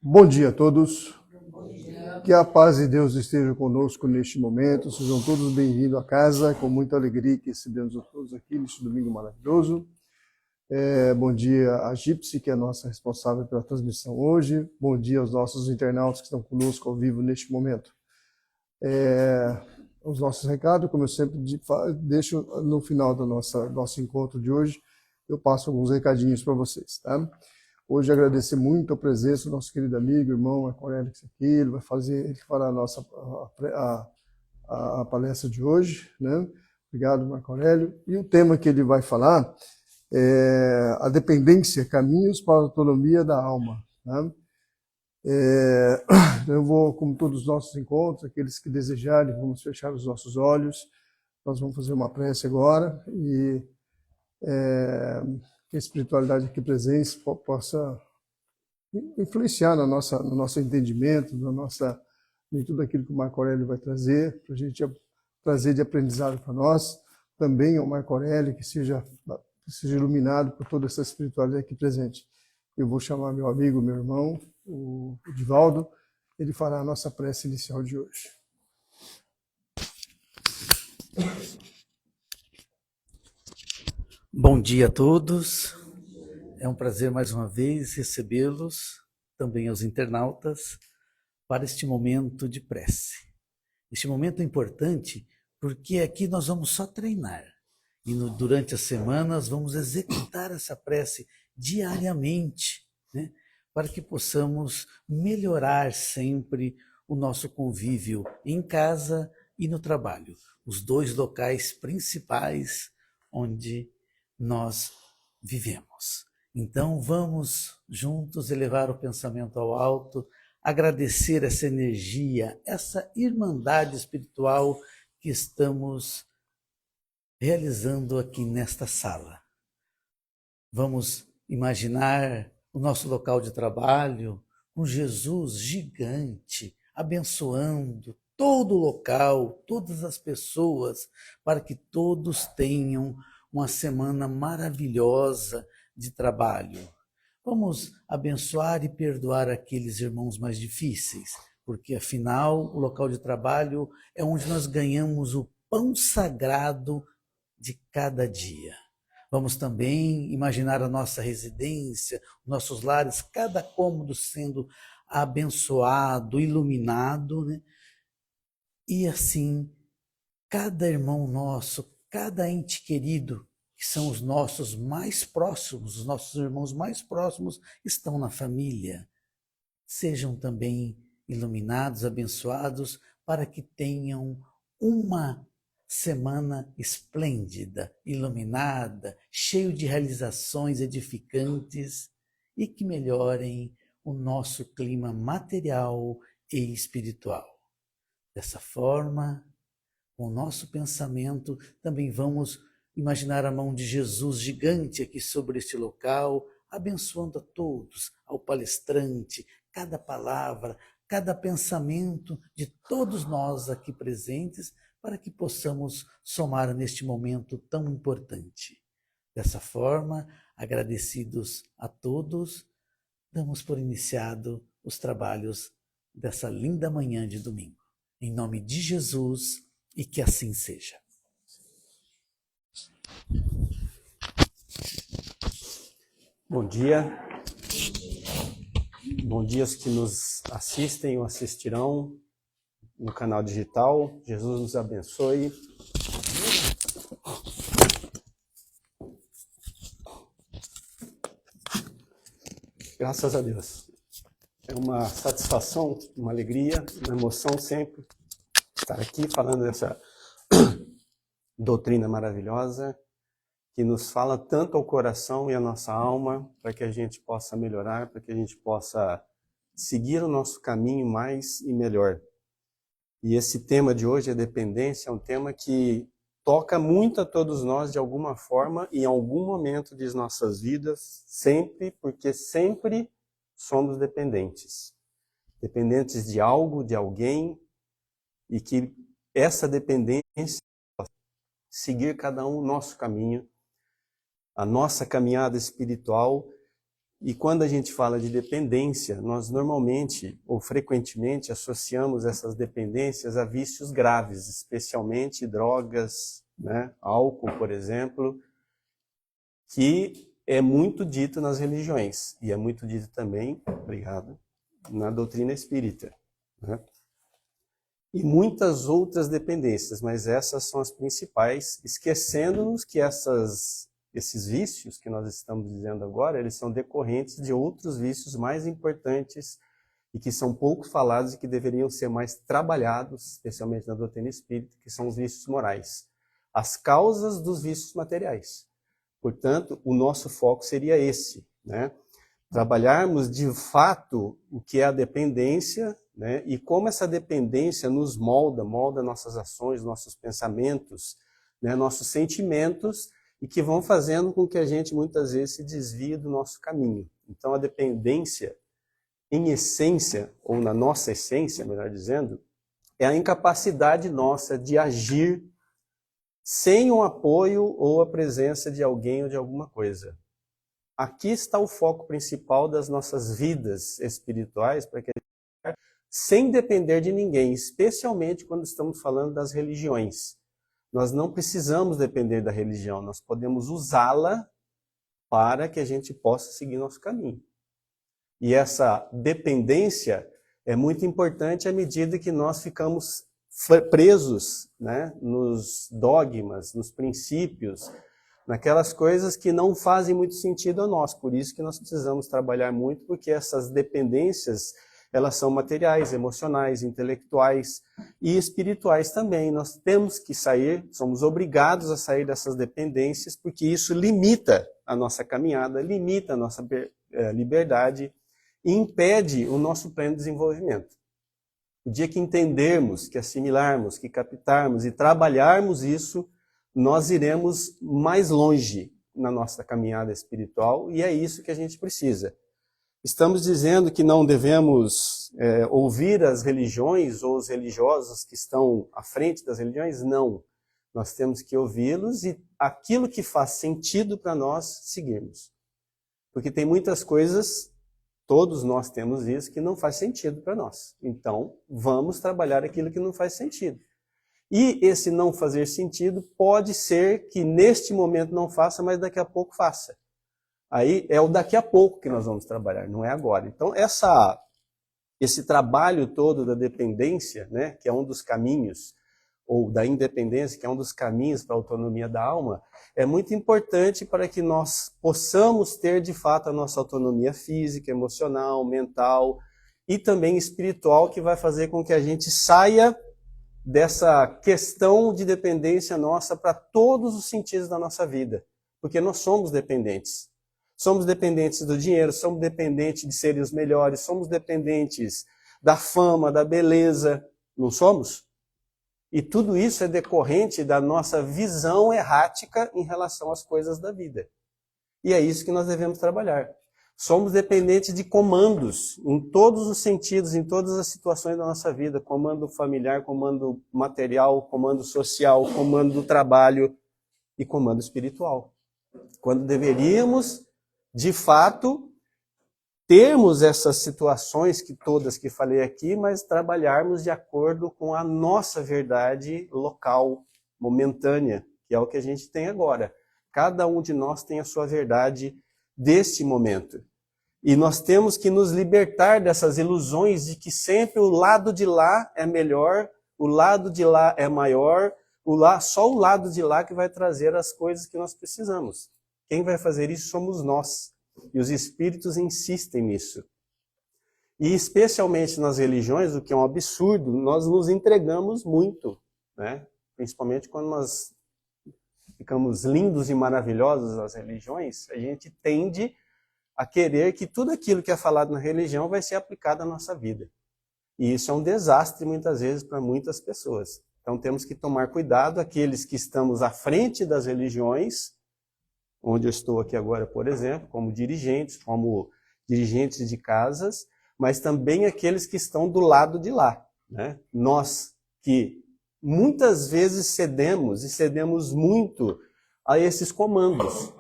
Bom dia a todos. Que a paz de Deus esteja conosco neste momento. Sejam todos bem-vindos a casa. Com muita alegria que recebemos a todos aqui neste domingo maravilhoso. Bom dia a Gypsy, que é a nossa responsável pela transmissão hoje. Bom dia aos nossos internautas que estão conosco ao vivo neste momento. Os nossos recados, como eu sempre deixo no final do nosso encontro de hoje, eu passo alguns recadinhos para vocês, tá? Hoje agradecer muito a presença do nosso querido amigo, irmão Marco Aurélio aqui. Ele fará a palestra de hoje, né? Obrigado, Marco Aurélio. E o tema que ele vai falar é a dependência, caminhos para a autonomia da alma, né? Eu vou, como todos os nossos encontros, aqueles que desejarem, vamos fechar os nossos olhos. Nós vamos fazer uma prece agora e que a espiritualidade aqui presente possa influenciar no nosso entendimento, em tudo aquilo que o Marco Aurélio vai trazer, para a gente trazer de aprendizado para nós. Também o Marco Aurélio, que seja iluminado por toda essa espiritualidade aqui presente. Eu vou chamar meu amigo, meu irmão, o Divaldo, ele fará a nossa prece inicial de hoje. Bom dia a todos, é um prazer mais uma vez recebê-los, também aos internautas, para este momento de prece. Este momento é importante porque aqui nós vamos só treinar e durante as semanas vamos executar essa prece diariamente, né, para que possamos melhorar sempre o nosso convívio em casa e no trabalho, os dois locais principais onde nós vivemos. Então vamos juntos elevar o pensamento ao alto, agradecer essa energia, essa irmandade espiritual que estamos realizando aqui nesta sala. Vamos imaginar o nosso local de trabalho com Jesus gigante, abençoando todo o local, todas as pessoas, para que todos tenham uma semana maravilhosa de trabalho. Vamos abençoar e perdoar aqueles irmãos mais difíceis, porque afinal o local de trabalho é onde nós ganhamos o pão sagrado de cada dia. Vamos também imaginar a nossa residência, nossos lares, cada cômodo sendo abençoado, iluminado, né? E assim, cada irmão nosso, cada ente querido, que são os nossos mais próximos, os nossos irmãos mais próximos, estão na família. Sejam também iluminados, abençoados, para que tenham uma semana esplêndida, iluminada, cheio de realizações edificantes e que melhorem o nosso clima material e espiritual. Dessa forma, com o nosso pensamento, também vamos imaginar a mão de Jesus gigante aqui sobre este local, abençoando a todos, ao palestrante, cada palavra, cada pensamento de todos nós aqui presentes, para que possamos somar neste momento tão importante. Dessa forma, agradecidos a todos, damos por iniciado os trabalhos dessa linda manhã de domingo. Em nome de Jesus, e que assim seja. Bom dia. Bom dia aos que nos assistem ou assistirão no canal digital. Jesus nos abençoe. Graças a Deus. É uma satisfação, uma alegria, uma emoção sempre estar aqui falando dessa doutrina maravilhosa que nos fala tanto ao coração e à nossa alma, para que a gente possa melhorar, para que a gente possa seguir o nosso caminho mais e melhor. E esse tema de hoje, a dependência, é um tema que toca muito a todos nós de alguma forma, em algum momento de nossas vidas, sempre, porque sempre somos dependentes. Dependentes de algo, de alguém, e que essa dependência seguir cada um o nosso caminho, a nossa caminhada espiritual, E quando a gente fala de dependência, nós normalmente ou frequentemente associamos essas dependências a vícios graves, especialmente drogas, né? Álcool, por exemplo, que é muito dito nas religiões e é muito dito também, obrigado, na doutrina espírita, né? E muitas outras dependências, mas essas são as principais, esquecendo-nos que esses vícios que nós estamos dizendo agora, eles são decorrentes de outros vícios mais importantes e que são pouco falados e que deveriam ser mais trabalhados, especialmente na doutrina espírita, que são os vícios morais. As causas dos vícios materiais. Portanto, o nosso foco seria esse, né? Trabalharmos de fato o que é a dependência, né? E como essa dependência nos molda nossas ações, nossos pensamentos, né? Nossos sentimentos, e que vão fazendo com que a gente muitas vezes se desvie do nosso caminho. Então a dependência, em essência, ou na nossa essência, melhor dizendo, é a incapacidade nossa de agir sem o apoio ou a presença de alguém ou de alguma coisa. Aqui está o foco principal das nossas vidas espirituais, para que sem depender de ninguém, especialmente quando estamos falando das religiões. Nós não precisamos depender da religião, nós podemos usá-la para que a gente possa seguir nosso caminho. E essa dependência é muito importante à medida que nós ficamos presos, né, nos dogmas, nos princípios, naquelas coisas que não fazem muito sentido a nós. Por isso que nós precisamos trabalhar muito, porque essas dependências, elas são materiais, emocionais, intelectuais e espirituais também. Nós temos que sair, somos obrigados a sair dessas dependências, porque isso limita a nossa caminhada, limita a nossa liberdade e impede o nosso pleno desenvolvimento. O dia que entendermos, que assimilarmos, que captarmos e trabalharmos isso, nós iremos mais longe na nossa caminhada espiritual, e é isso que a gente precisa. Estamos dizendo que não devemos ouvir as religiões ou os religiosos que estão à frente das religiões? Não. Nós temos que ouvi-los e aquilo que faz sentido para nós, seguirmos. Porque tem muitas coisas, todos nós temos isso, que não faz sentido para nós. Então, vamos trabalhar aquilo que não faz sentido. E esse não fazer sentido pode ser que neste momento não faça, mas daqui a pouco faça. Aí é o daqui a pouco que nós vamos trabalhar, não é agora. Então esse trabalho todo da dependência, né, que é um dos caminhos, ou da independência, que é um dos caminhos para a autonomia da alma, é muito importante para que nós possamos ter de fato a nossa autonomia física, emocional, mental e também espiritual, que vai fazer com que a gente saia dessa questão de dependência nossa para todos os sentidos da nossa vida, porque nós somos dependentes. Somos dependentes do dinheiro, somos dependentes de serem os melhores, somos dependentes da fama, da beleza, não somos? E tudo isso é decorrente da nossa visão errática em relação às coisas da vida. E é isso que nós devemos trabalhar. Somos dependentes de comandos, em todos os sentidos, em todas as situações da nossa vida. Comando familiar, comando material, comando social, comando do trabalho e comando espiritual. Quando deveríamos, de fato, termos essas situações todas que falei aqui, mas trabalharmos de acordo com a nossa verdade local, momentânea, que é o que a gente tem agora. Cada um de nós tem a sua verdade deste momento. E nós temos que nos libertar dessas ilusões de que sempre o lado de lá é melhor, o lado de lá é maior, só o lado de lá que vai trazer as coisas que nós precisamos. Quem vai fazer isso somos nós. E os espíritos insistem nisso. E especialmente nas religiões, o que é um absurdo, nós nos entregamos muito, né? Principalmente quando nós ficamos lindos e maravilhosos nas religiões, a gente tende a querer que tudo aquilo que é falado na religião vai ser aplicado à nossa vida. E isso é um desastre muitas vezes para muitas pessoas. Então temos que tomar cuidado, aqueles que estamos à frente das religiões, onde eu estou aqui agora, por exemplo, como dirigentes de casas, mas também aqueles que estão do lado de lá, né? Nós que muitas vezes cedemos, e cedemos muito a esses comandos.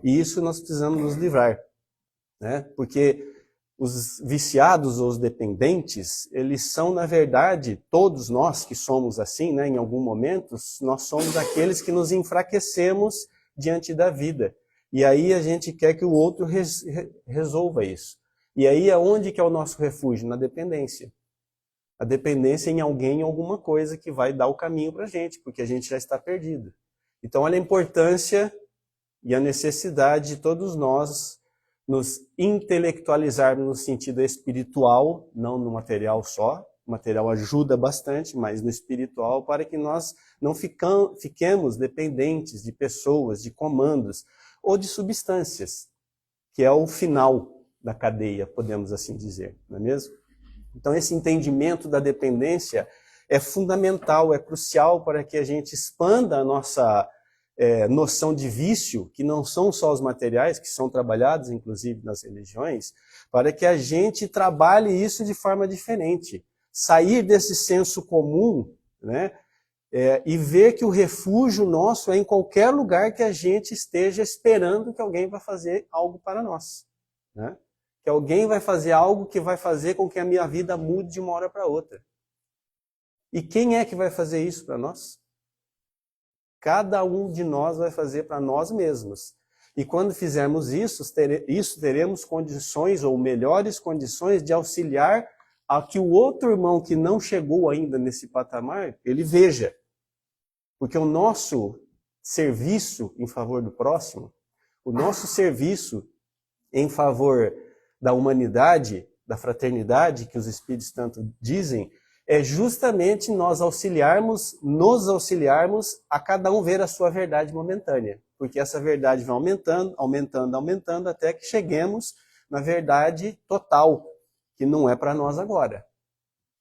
E isso nós precisamos nos livrar. né? Porque os viciados ou os dependentes, eles são, na verdade, todos nós que somos assim, né, em algum momento, nós somos aqueles que nos enfraquecemos diante da vida. E aí a gente quer que o outro resolva isso. E aí aonde que é o nosso refúgio? Na dependência. A dependência em alguém, em alguma coisa que vai dar o caminho para a gente, porque a gente já está perdido. Então olha a importância e a necessidade de todos nós nos intelectualizarmos no sentido espiritual, não no material só. O material ajuda bastante, mas no espiritual, para que nós não fiquemos dependentes de pessoas, de comandos ou de substâncias, que é o final da cadeia, podemos assim dizer, não é mesmo? Então esse entendimento da dependência é fundamental, é crucial para que a gente expanda a nossa noção de vício, que não são só os materiais, que são trabalhados inclusive nas religiões, para que a gente trabalhe isso de forma diferente. Sair desse senso comum, né, e ver que o refúgio nosso é em qualquer lugar que a gente esteja esperando que alguém vai fazer algo para nós. Né? Que alguém vai fazer algo que vai fazer com que a minha vida mude de uma hora para outra. E quem é que vai fazer isso para nós? Cada um de nós vai fazer para nós mesmos. E quando fizermos isso, teremos condições, ou melhores condições, de auxiliar a que o outro irmão que não chegou ainda nesse patamar, ele veja. Porque o nosso serviço em favor do próximo, o nosso serviço em favor da humanidade, da fraternidade, que os Espíritos tanto dizem, é justamente nos auxiliarmos a cada um ver a sua verdade momentânea. Porque essa verdade vai aumentando, até que cheguemos na verdade total, que não é para nós agora.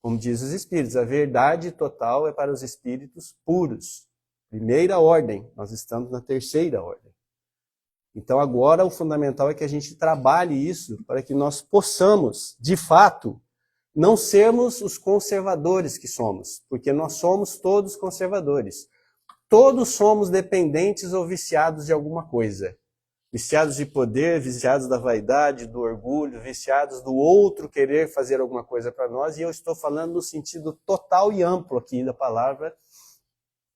Como diz os Espíritos, a verdade total é para os Espíritos puros. Primeira ordem, nós estamos na terceira ordem. Então agora o fundamental é que a gente trabalhe isso para que nós possamos, de fato, não sermos os conservadores que somos, porque nós somos todos conservadores. Todos somos dependentes ou viciados de alguma coisa. Viciados de poder, viciados da vaidade, do orgulho, viciados do outro querer fazer alguma coisa para nós. E eu estou falando no sentido total e amplo aqui da palavra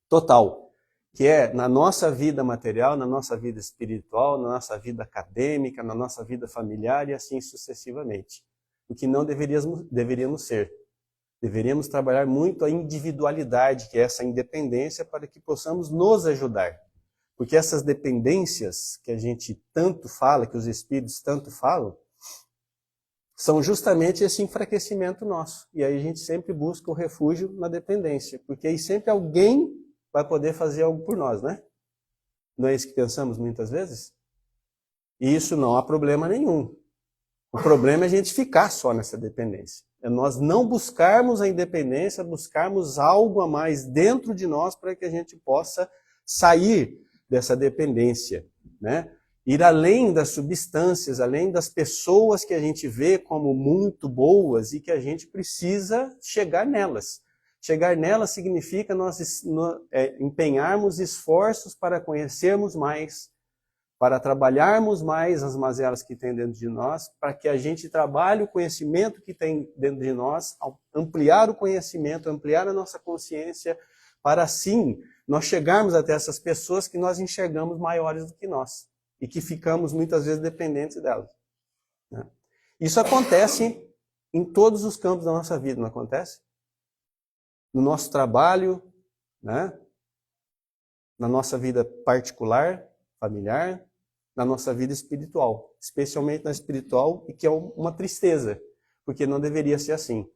total, que é na nossa vida material, na nossa vida espiritual, na nossa vida acadêmica, na nossa vida familiar e assim sucessivamente. O que não deveríamos ser. Deveríamos trabalhar muito a individualidade, que é essa independência, para que possamos nos ajudar. Porque essas dependências que a gente tanto fala, que os Espíritos tanto falam, são justamente esse enfraquecimento nosso. E aí a gente sempre busca o refúgio na dependência, porque aí sempre alguém vai poder fazer algo por nós, né? Não é isso que pensamos muitas vezes? E isso não há problema nenhum. O problema é a gente ficar só nessa dependência. É nós não buscarmos a independência, buscarmos algo a mais dentro de nós para que a gente possa sair dessa dependência, né? Ir além das substâncias, além das pessoas que a gente vê como muito boas e que a gente precisa chegar nelas. Chegar nelas significa nós empenharmos esforços para conhecermos mais, para trabalharmos mais as mazelas que tem dentro de nós, para que a gente trabalhe o conhecimento que tem dentro de nós, ampliar o conhecimento, ampliar a nossa consciência, para assim nós chegarmos até essas pessoas que nós enxergamos maiores do que nós e que ficamos muitas vezes dependentes delas. Né? Isso acontece em todos os campos da nossa vida, não acontece? No nosso trabalho, né? Na nossa vida particular, familiar, na nossa vida espiritual, especialmente na espiritual, e que é uma tristeza, porque não deveria ser assim.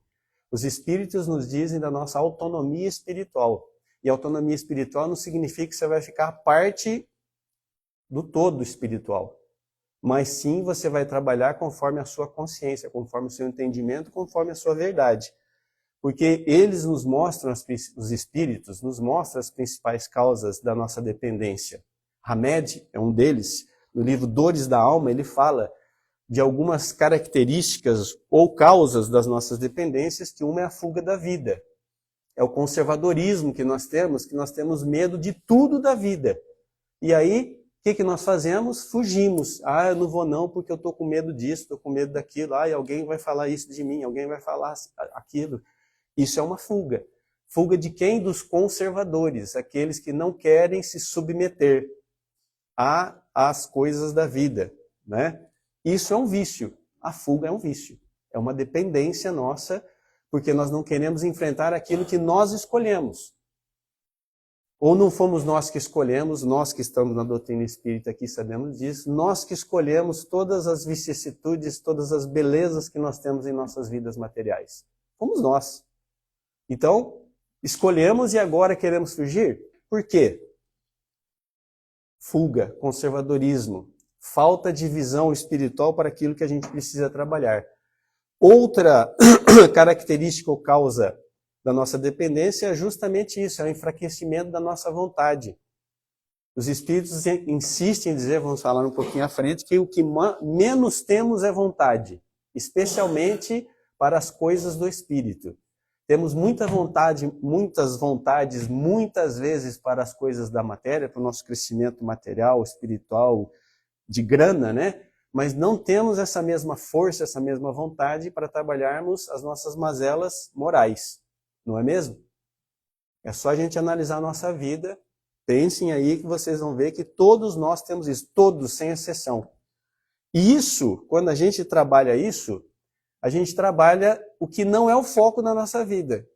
Os Espíritos nos dizem da nossa autonomia espiritual, e autonomia espiritual não significa que você vai ficar parte do todo espiritual, mas sim você vai trabalhar conforme a sua consciência, conforme o seu entendimento, conforme a sua verdade. Porque eles nos mostram, os Espíritos nos mostram as principais causas da nossa dependência. Hamed é um deles. No livro Dores da Alma, ele fala de algumas características ou causas das nossas dependências, que uma é a fuga da vida. É o conservadorismo que nós temos medo de tudo da vida. E aí que nós fazemos? Fugimos. Ah, eu não vou não porque eu estou com medo disso, estou com medo daquilo. Ah, alguém vai falar isso de mim, alguém vai falar aquilo. Isso é uma fuga. Fuga de quem? Dos conservadores, aqueles que não querem se submeter às coisas da vida, né? Isso é um vício. A fuga é um vício. É uma dependência nossa, porque nós não queremos enfrentar aquilo que nós escolhemos. Ou não fomos nós que escolhemos, nós que estamos na doutrina espírita aqui sabemos disso, nós que escolhemos todas as vicissitudes, todas as belezas que nós temos em nossas vidas materiais. Fomos nós. Então, escolhemos e agora queremos fugir? Por quê? Fuga, conservadorismo, falta de visão espiritual para aquilo que a gente precisa trabalhar. Outra característica ou causa da nossa dependência é justamente isso, é o enfraquecimento da nossa vontade. Os espíritos insistem em dizer, vamos falar um pouquinho à frente, que o que menos temos é vontade, especialmente para as coisas do espírito. Temos muita vontade, muitas vontades, muitas vezes para as coisas da matéria, para o nosso crescimento material, espiritual, de grana, né? Mas não temos essa mesma força, essa mesma vontade para trabalharmos as nossas mazelas morais. Não é mesmo? É só a gente analisar a nossa vida. Pensem aí que vocês vão ver que todos nós temos isso, todos, sem exceção. E isso, quando a gente trabalha isso, a gente trabalha o que não é o foco da nossa vida,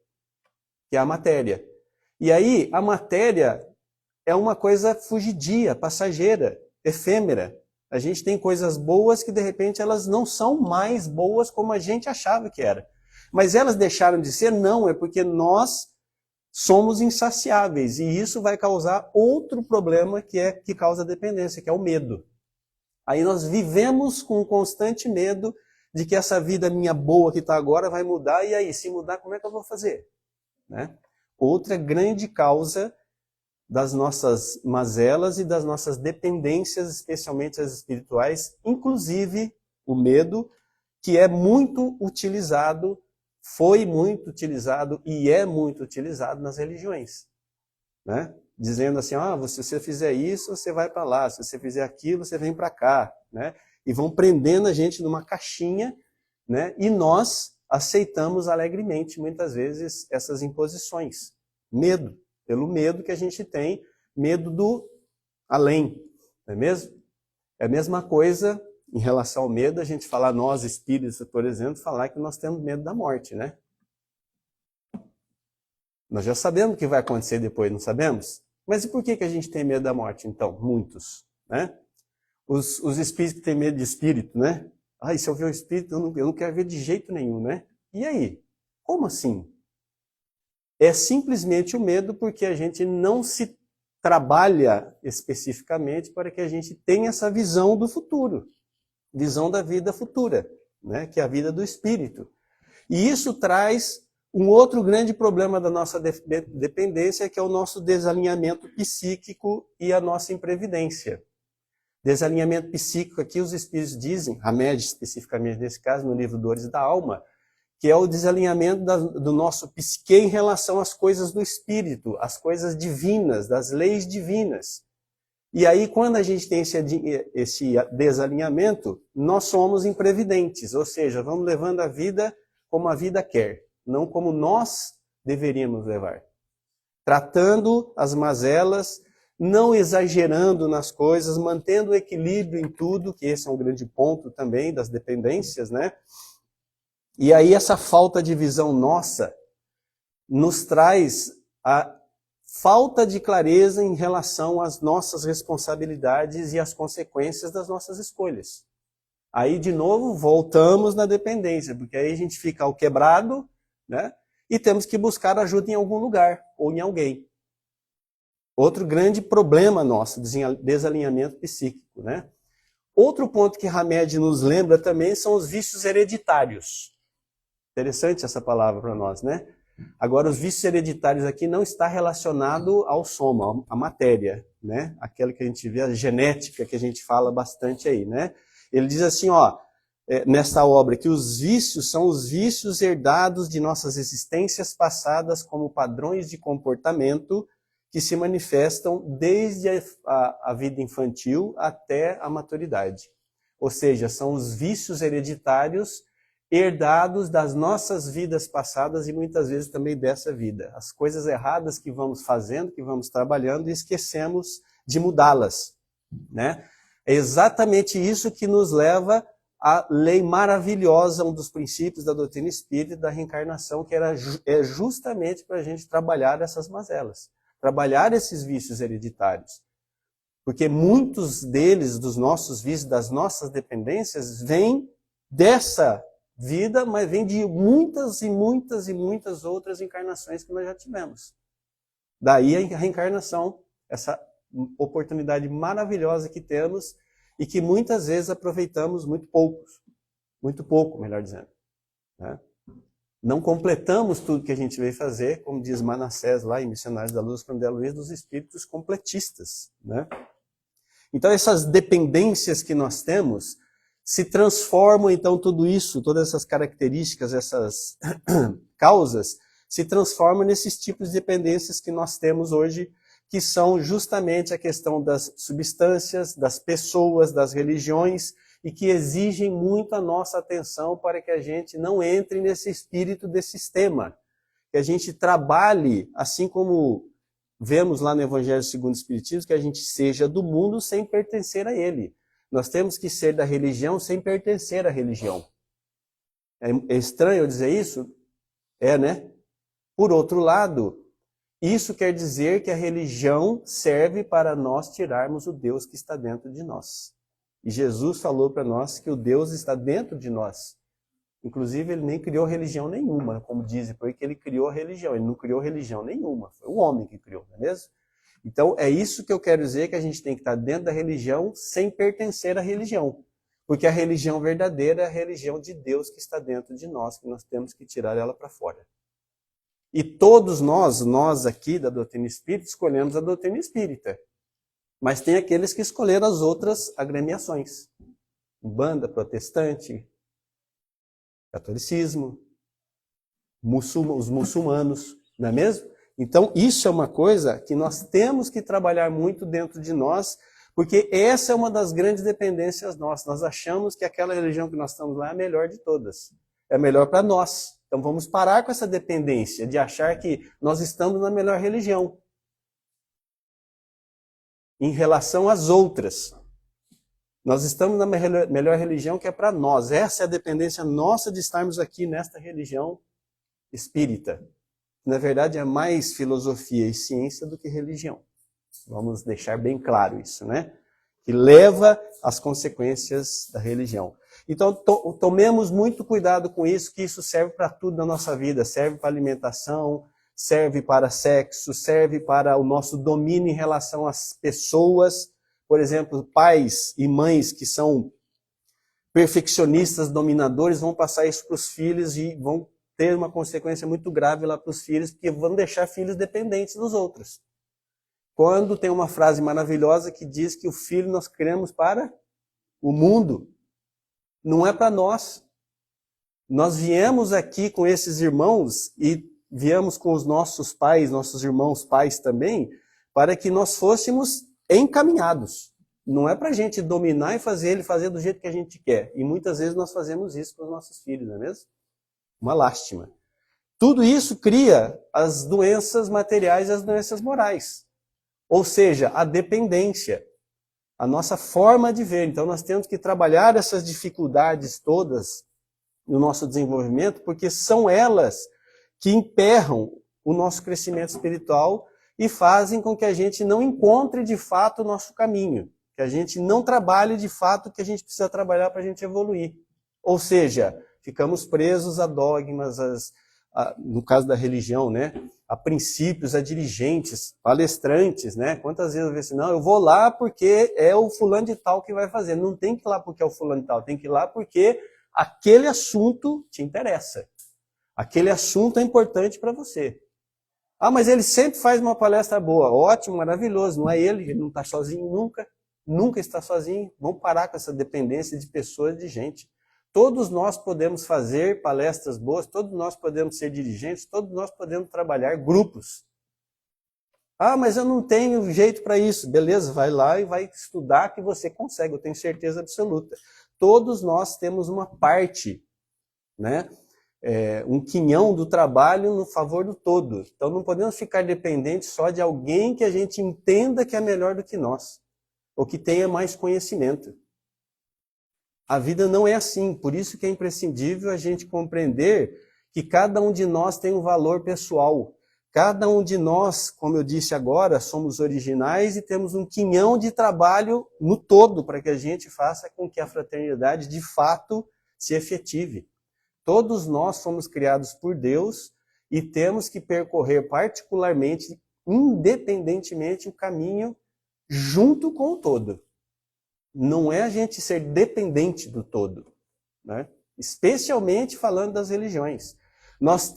que é a matéria. E aí, a matéria é uma coisa fugidia, passageira, efêmera. A gente tem coisas boas que, de repente, elas não são mais boas como a gente achava que era. Mas elas deixaram de ser? Não, é porque nós somos insaciáveis. E isso vai causar outro problema que causa dependência, que é o medo. Aí nós vivemos com um constante medo de que essa vida minha boa que está agora vai mudar. E aí, se mudar, como é que eu vou fazer? Né? Outra grande causa das nossas mazelas e das nossas dependências, especialmente as espirituais, inclusive o medo, que é muito utilizado, foi muito utilizado e é muito utilizado nas religiões, né? Dizendo assim, se você fizer isso, você vai para lá, se você fizer aquilo, você vem para cá, né? E vão prendendo a gente numa caixinha, né? E nós aceitamos alegremente, muitas vezes, essas imposições. Medo, pelo medo que a gente tem, medo do além, não é mesmo? É a mesma coisa em relação ao medo, a gente falar, nós espíritos, por exemplo, falar que nós temos medo da morte, né? Nós já sabemos o que vai acontecer depois, não sabemos? Mas e por que a gente tem medo da morte, então? Muitos, né? Os espíritos que têm medo de espírito, né? E se eu ver o espírito, eu não quero ver de jeito nenhum, né? E aí? Como assim? É simplesmente o medo porque a gente não se trabalha especificamente para que a gente tenha essa visão do futuro, visão da vida futura, né? Que é a vida do espírito. E isso traz um outro grande problema da nossa dependência, que é o nosso desalinhamento psíquico e a nossa imprevidência. Desalinhamento psíquico, aqui os espíritos dizem, Hamed especificamente nesse caso, no livro Dores da Alma, que é o desalinhamento do nosso psique em relação às coisas do espírito, às coisas divinas, das leis divinas. E aí, quando a gente tem esse desalinhamento, nós somos imprevidentes, ou seja, vamos levando a vida como a vida quer, não como nós deveríamos levar. Tratando as mazelas, não exagerando nas coisas, mantendo o equilíbrio em tudo, que esse é um grande ponto também das dependências, né? E aí essa falta de visão nossa nos traz a falta de clareza em relação às nossas responsabilidades e às consequências das nossas escolhas. Aí, de novo, voltamos na dependência, porque aí a gente fica ao quebrado, né? E temos que buscar ajuda em algum lugar ou em alguém. Outro grande problema nosso, desalinhamento psíquico, né? Outro ponto que Hamed nos lembra também são os vícios hereditários. Interessante essa palavra para nós, né? Agora, os vícios hereditários aqui não está relacionado ao soma, à matéria, né? Aquela que a gente vê, a genética que a gente fala bastante aí, né? Ele diz assim, nessa obra, que os vícios são os vícios herdados de nossas existências passadas como padrões de comportamento que que se manifestam desde a vida infantil até a maturidade. Ou seja, são os vícios hereditários herdados das nossas vidas passadas e muitas vezes também dessa vida. As coisas erradas que vamos fazendo, que vamos trabalhando e esquecemos de mudá-las, né? É exatamente isso que nos leva à lei maravilhosa, um dos princípios da doutrina espírita da reencarnação, que é justamente para a gente trabalhar essas mazelas, trabalhar esses vícios hereditários. Porque muitos deles, dos nossos vícios, das nossas dependências, vêm dessa vida, mas vêm de muitas e muitas e muitas outras encarnações que nós já tivemos. Daí a reencarnação, essa oportunidade maravilhosa que temos e que muitas vezes aproveitamos muito pouco, melhor dizendo, né? Não completamos tudo que a gente veio fazer, como diz Manassés lá em Missionários da Luz, quando é Luiz, dos espíritos completistas, né? Então essas dependências que nós temos se transformam, então tudo isso, todas essas características, essas causas, se transformam nesses tipos de dependências que nós temos hoje, que são justamente a questão das substâncias, das pessoas, das religiões, e que exigem muito a nossa atenção para que a gente não entre nesse espírito desse sistema. Que a gente trabalhe, assim como vemos lá no Evangelho segundo o Espiritismo, que a gente seja do mundo sem pertencer a ele. Nós temos que ser da religião sem pertencer à religião. É estranho eu dizer isso? É, né? Por outro lado, isso quer dizer que a religião serve para nós tirarmos o Deus que está dentro de nós. E Jesus falou para nós que o Deus está dentro de nós. Inclusive, ele nem criou religião nenhuma, como dizem, porque ele criou a religião. Ele não criou religião nenhuma, foi o homem que criou, não é mesmo? Então, é isso que eu quero dizer, que a gente tem que estar dentro da religião sem pertencer à religião. Porque a religião verdadeira é a religião de Deus que está dentro de nós, que nós temos que tirar ela para fora. E todos nós aqui da doutrina espírita, escolhemos a doutrina espírita. Mas tem aqueles que escolheram as outras agremiações. Umbanda, protestante, catolicismo, os muçulmanos, não é mesmo? Então, isso é uma coisa que nós temos que trabalhar muito dentro de nós, porque essa é uma das grandes dependências nossas. Nós achamos que aquela religião que nós estamos lá é a melhor de todas. É a melhor para nós. Então vamos parar com essa dependência de achar que nós estamos na melhor religião em relação às outras. Nós estamos na melhor religião que é para nós. Essa é a dependência nossa de estarmos aqui nesta religião espírita. Na verdade é mais filosofia e ciência do que religião. Vamos deixar bem claro isso, né? Que leva às consequências da religião. Então, tomemos muito cuidado com isso, que isso serve para tudo na nossa vida. Serve para alimentação, serve para sexo, serve para o nosso domínio em relação às pessoas. Por exemplo, pais e mães que são perfeccionistas, dominadores, vão passar isso para os filhos e vão ter uma consequência muito grave lá para os filhos, porque vão deixar filhos dependentes dos outros. Quando tem uma frase maravilhosa que diz que o filho nós criamos para o mundo, não é para nós. Nós viemos aqui com esses irmãos e viemos com os nossos pais, nossos irmãos pais também, para que nós fôssemos encaminhados. Não é para a gente dominar e fazer ele fazer do jeito que a gente quer. E muitas vezes nós fazemos isso com os nossos filhos, não é mesmo? Uma lástima. Tudo isso cria as doenças materiais e as doenças morais. Ou seja, a dependência, a nossa forma de ver. Então nós temos que trabalhar essas dificuldades todas no nosso desenvolvimento, porque são elas que emperram o nosso crescimento espiritual e fazem com que a gente não encontre de fato o nosso caminho, que a gente não trabalhe de fato o que a gente precisa trabalhar para a gente evoluir. Ou seja, ficamos presos a dogmas, no caso da religião, né? A princípios, a dirigentes, palestrantes, né? Quantas vezes eu vejo assim, não, eu vou lá porque é o fulano de tal que vai fazer. Não tem que ir lá porque é o fulano de tal, tem que ir lá porque aquele assunto te interessa. Aquele assunto é importante para você. Ah, mas ele sempre faz uma palestra boa. Ótimo, maravilhoso. Não é ele não está sozinho nunca está sozinho. Vamos parar com essa dependência de pessoas, de gente. Todos nós podemos fazer palestras boas, todos nós podemos ser dirigentes, todos nós podemos trabalhar grupos. Ah, mas eu não tenho jeito para isso. Beleza, vai lá e vai estudar que você consegue, eu tenho certeza absoluta. Todos nós temos uma parte, né? Um quinhão do trabalho no favor do todo. Então não podemos ficar dependentes só de alguém que a gente entenda que é melhor do que nós, ou que tenha mais conhecimento. A vida não é assim, por isso que é imprescindível a gente compreender que cada um de nós tem um valor pessoal. Cada um de nós, como eu disse agora, somos originais e temos um quinhão de trabalho no todo para que a gente faça com que a fraternidade de fato se efetive. Todos nós fomos criados por Deus e temos que percorrer particularmente, independentemente, o caminho junto com o todo. Não é a gente ser dependente do todo, né? Especialmente falando das religiões. Nós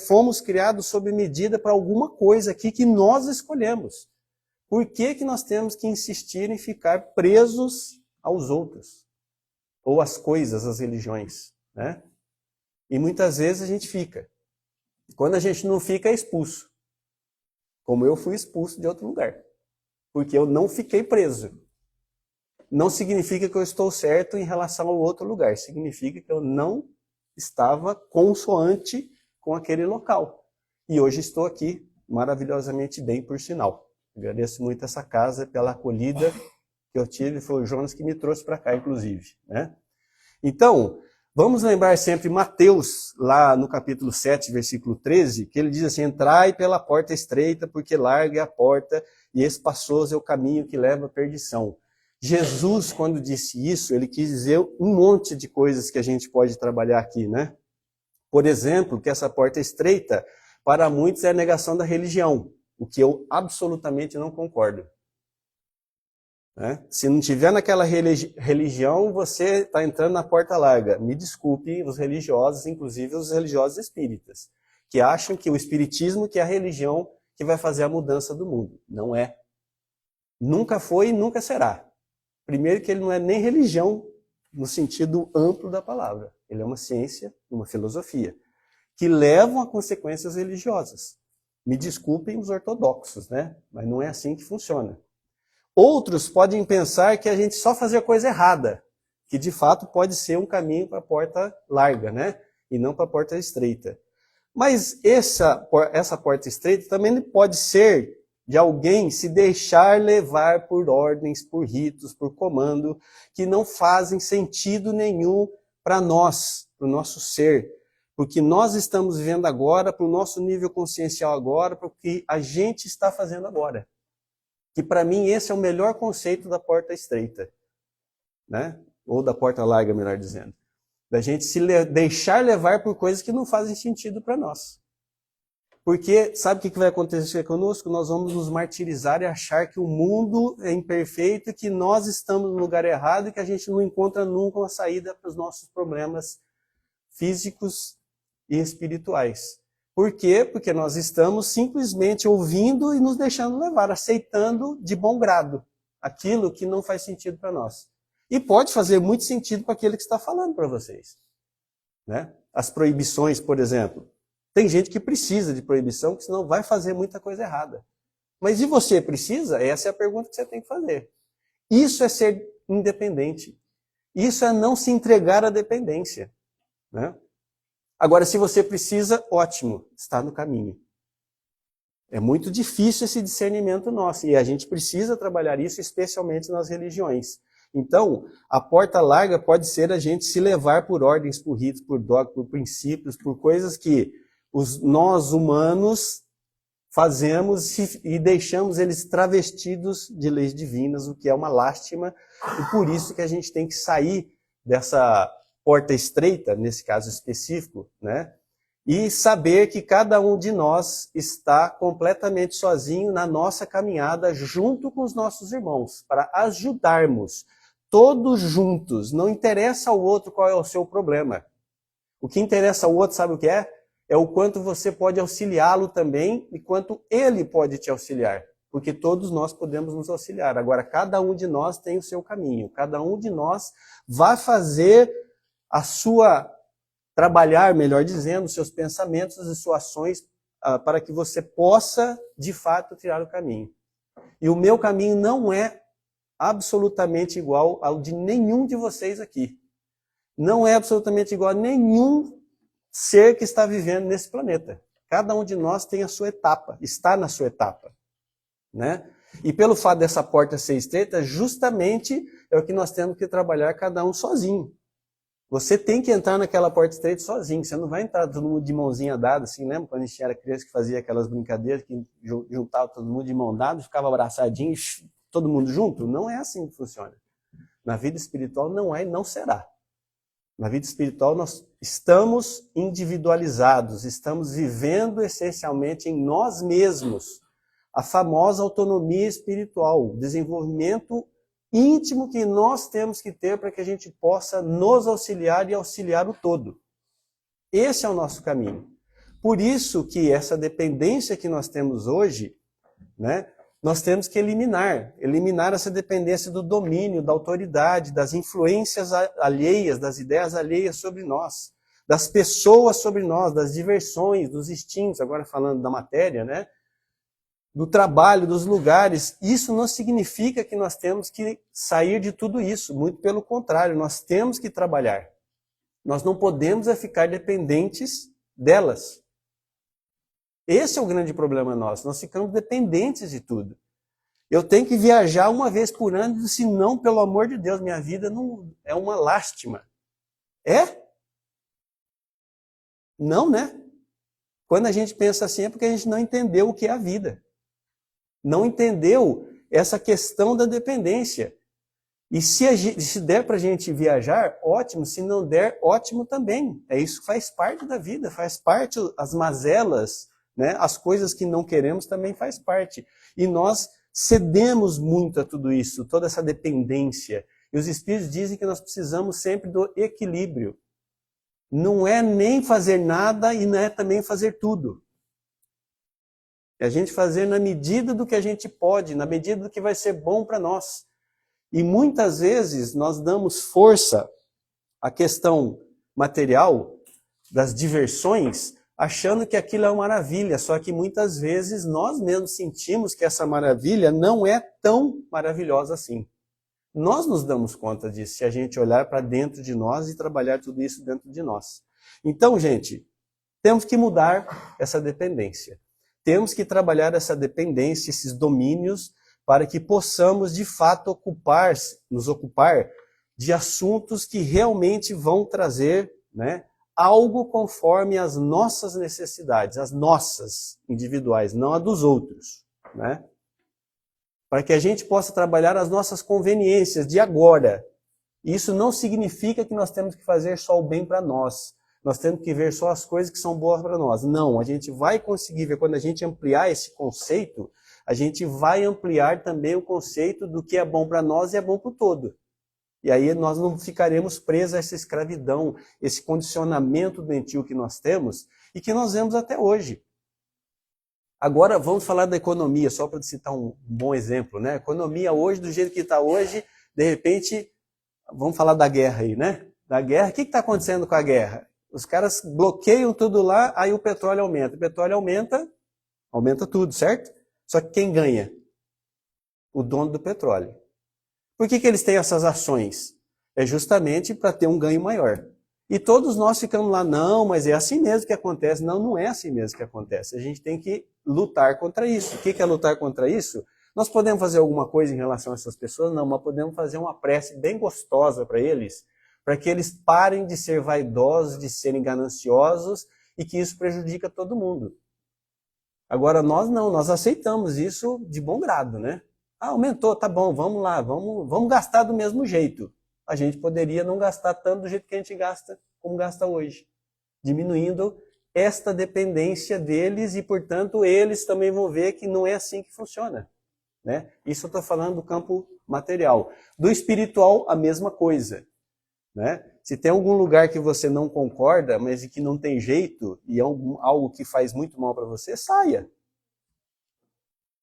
fomos criados sob medida para alguma coisa aqui que nós escolhemos. Por que nós temos que insistir em ficar presos aos outros? Ou às coisas, às religiões, né? E muitas vezes a gente fica. Quando a gente não fica, é expulso. Como eu fui expulso de outro lugar. Porque eu não fiquei preso. Não significa que eu estou certo em relação ao outro lugar. Significa que eu não estava consoante com aquele local. E hoje estou aqui maravilhosamente bem, por sinal. Agradeço muito essa casa pela acolhida que eu tive. Foi o Jonas que me trouxe para cá, inclusive, né? Então, vamos lembrar sempre Mateus, lá no capítulo 7, versículo 13, que ele diz assim: entrai pela porta estreita, porque larga é a porta e espaçoso é o caminho que leva à perdição. Jesus, quando disse isso, ele quis dizer um monte de coisas que a gente pode trabalhar aqui, né? Por exemplo, que essa porta estreita, para muitos, é a negação da religião, o que eu absolutamente não concordo. Né? Se não tiver naquela religião, você está entrando na porta larga. Me desculpe os religiosos, inclusive os religiosos espíritas, que acham que o espiritismo que é a religião que vai fazer a mudança do mundo. Não é. Nunca foi e nunca será. Primeiro que ele não é nem religião no sentido amplo da palavra. Ele é uma ciência, uma filosofia, que levam a consequências religiosas. Me desculpem os ortodoxos, né? Mas não é assim que funciona. Outros podem pensar que a gente só fazia coisa errada, que de fato pode ser um caminho para a porta larga, né? E não para a porta estreita. Mas essa porta estreita também pode ser de alguém se deixar levar por ordens, por ritos, por comando, que não fazem sentido nenhum para nós, para o nosso ser. Porque nós estamos vivendo agora, para o nosso nível consciencial agora, para o que a gente está fazendo agora. Que para mim esse é o melhor conceito da porta estreita, né? Ou da porta larga, melhor dizendo. Da gente se deixar levar por coisas que não fazem sentido para nós. Porque sabe o que vai acontecer conosco? Nós vamos nos martirizar e achar que o mundo é imperfeito, que nós estamos no lugar errado e que a gente não encontra nunca uma saída para os nossos problemas físicos e espirituais. Por quê? Porque nós estamos simplesmente ouvindo e nos deixando levar, aceitando de bom grado aquilo que não faz sentido para nós. E pode fazer muito sentido para aquele que está falando para vocês, né? As proibições, por exemplo. Tem gente que precisa de proibição, porque senão vai fazer muita coisa errada. Mas e você precisa? Essa é a pergunta que você tem que fazer. Isso é ser independente. Isso é não se entregar à dependência, né? Agora, se você precisa, ótimo, está no caminho. É muito difícil esse discernimento nosso, e a gente precisa trabalhar isso, especialmente nas religiões. Então, a porta larga pode ser a gente se levar por ordens, por ritos, por dogmas, por princípios, por coisas que nós humanos fazemos e deixamos eles travestidos de leis divinas, o que é uma lástima, e por isso que a gente tem que sair dessa porta estreita, nesse caso específico, né? E saber que cada um de nós está completamente sozinho na nossa caminhada junto com os nossos irmãos, para ajudarmos todos juntos. Não interessa ao outro qual é o seu problema. O que interessa ao outro, sabe o que é? É o quanto você pode auxiliá-lo também e quanto ele pode te auxiliar. Porque todos nós podemos nos auxiliar. Agora, cada um de nós tem o seu caminho. Cada um de nós vai fazer trabalhar, melhor dizendo, seus pensamentos e suas ações para que você possa, de fato, tirar o caminho. E o meu caminho não é absolutamente igual ao de nenhum de vocês aqui. Não é absolutamente igual a nenhum ser que está vivendo nesse planeta. Cada um de nós tem a sua etapa, está na sua etapa, né? E pelo fato dessa porta ser estreita, justamente é o que nós temos que trabalhar cada um sozinho. Você tem que entrar naquela porta estreita sozinho, você não vai entrar todo mundo de mãozinha dada, assim, lembra quando a gente era criança que fazia aquelas brincadeiras, que juntava todo mundo de mão dada, ficava abraçadinho, todo mundo junto? Não é assim que funciona. Na vida espiritual não é e não será. Na vida espiritual nós estamos individualizados, estamos vivendo essencialmente em nós mesmos a famosa autonomia espiritual, o desenvolvimento íntimo que nós temos que ter para que a gente possa nos auxiliar e auxiliar o todo. Esse é o nosso caminho. Por isso que essa dependência que nós temos hoje, né, nós temos que eliminar essa dependência do domínio, da autoridade, das influências alheias, das ideias alheias sobre nós, das pessoas sobre nós, das diversões, dos instintos, agora falando da matéria, né? Do trabalho, dos lugares. Isso não significa que nós temos que sair de tudo isso, muito pelo contrário, nós temos que trabalhar. Nós não podemos ficar dependentes delas. Esse é o grande problema nosso, nós ficamos dependentes de tudo. Eu tenho que viajar uma vez por ano, senão, pelo amor de Deus, minha vida não é uma lástima. É? Não, né? Quando a gente pensa assim é porque a gente não entendeu o que é a vida. Não entendeu essa questão da dependência. E se der para a gente viajar, ótimo. Se não der, ótimo também. É isso que faz parte da vida, faz parte as mazelas, né? As coisas que não queremos também faz parte. E nós cedemos muito a tudo isso, toda essa dependência. E os Espíritos dizem que nós precisamos sempre do equilíbrio. Não é nem fazer nada e não é também fazer tudo. É a gente fazer na medida do que a gente pode, na medida do que vai ser bom para nós. E muitas vezes nós damos força à questão material, das diversões, achando que aquilo é uma maravilha, só que muitas vezes nós mesmos sentimos que essa maravilha não é tão maravilhosa assim. Nós nos damos conta disso, se a gente olhar para dentro de nós e trabalhar tudo isso dentro de nós. Então, gente, temos que mudar essa dependência. Temos que trabalhar essa dependência, esses domínios, para que possamos, de fato, nos ocupar de assuntos que realmente vão trazer, né, algo conforme as nossas necessidades, as nossas individuais, não a dos outros, né? Para que a gente possa trabalhar as nossas conveniências de agora. Isso não significa que nós temos que fazer só o bem para nós. Nós temos que ver só as coisas que são boas para nós. Não, a gente vai conseguir ver, quando a gente ampliar esse conceito, a gente vai ampliar também o conceito do que é bom para nós e é bom para o todo. E aí nós não ficaremos presos a essa escravidão, esse condicionamento doentio que nós temos e que nós vemos até hoje. Agora vamos falar da economia, só para citar um bom exemplo, né? A economia hoje, do jeito que está hoje, de repente, vamos falar da guerra aí, né? Da guerra, o que está acontecendo com a guerra? Os caras bloqueiam tudo lá, aí o petróleo aumenta. O petróleo aumenta tudo, certo? Só que quem ganha? O dono do petróleo. Por que eles têm essas ações? É justamente para ter um ganho maior. E todos nós ficamos lá, não, mas é assim mesmo que acontece. Não, não é assim mesmo que acontece. A gente tem que lutar contra isso. O que é lutar contra isso? Nós podemos fazer alguma coisa em relação a essas pessoas? Não, mas podemos fazer uma prece bem gostosa para eles, para que eles parem de ser vaidosos, de serem gananciosos e que isso prejudica todo mundo. Agora nós não, nós aceitamos isso de bom grado, né? Ah, aumentou, tá bom, vamos lá, vamos gastar do mesmo jeito. A gente poderia não gastar tanto do jeito que a gente gasta, como gasta hoje. Diminuindo esta dependência deles e, portanto, eles também vão ver que não é assim que funciona, né? Isso eu estou falando do campo material. Do espiritual, a mesma coisa, né? Se tem algum lugar que você não concorda, mas que não tem jeito, e é algo que faz muito mal para você, saia.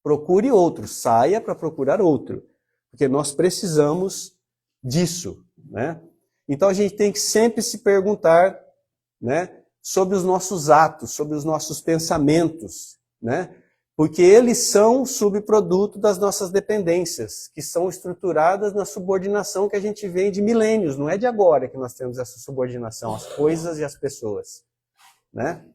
Procure outro, saia para procurar outro. Porque nós precisamos disso, né? Então a gente tem que sempre se perguntar, né? sobre os nossos atos, sobre os nossos pensamentos, né? Porque eles são subproduto das nossas dependências, que são estruturadas na subordinação que a gente vem de milênios, não é de agora que nós temos essa subordinação, às coisas e às pessoas, né?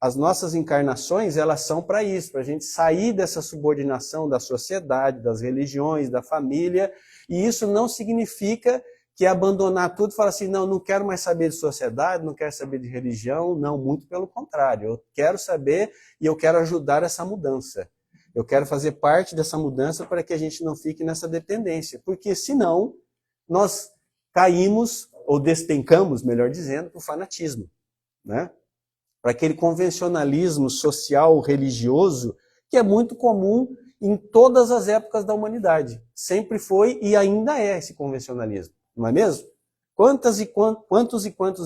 As nossas encarnações, elas são para isso, para a gente sair dessa subordinação da sociedade, das religiões, da família, e isso não significa que é abandonar tudo e falar assim, não quero mais saber de sociedade, não quero saber de religião, não, muito pelo contrário, eu quero saber e eu quero ajudar essa mudança. Eu quero fazer parte dessa mudança para que a gente não fique nessa dependência, porque senão nós caímos, ou despencamos, melhor dizendo, para o fanatismo, né? Para aquele convencionalismo social, religioso, que é muito comum em todas as épocas da humanidade. Sempre foi e ainda é esse convencionalismo. Não é mesmo? Quantos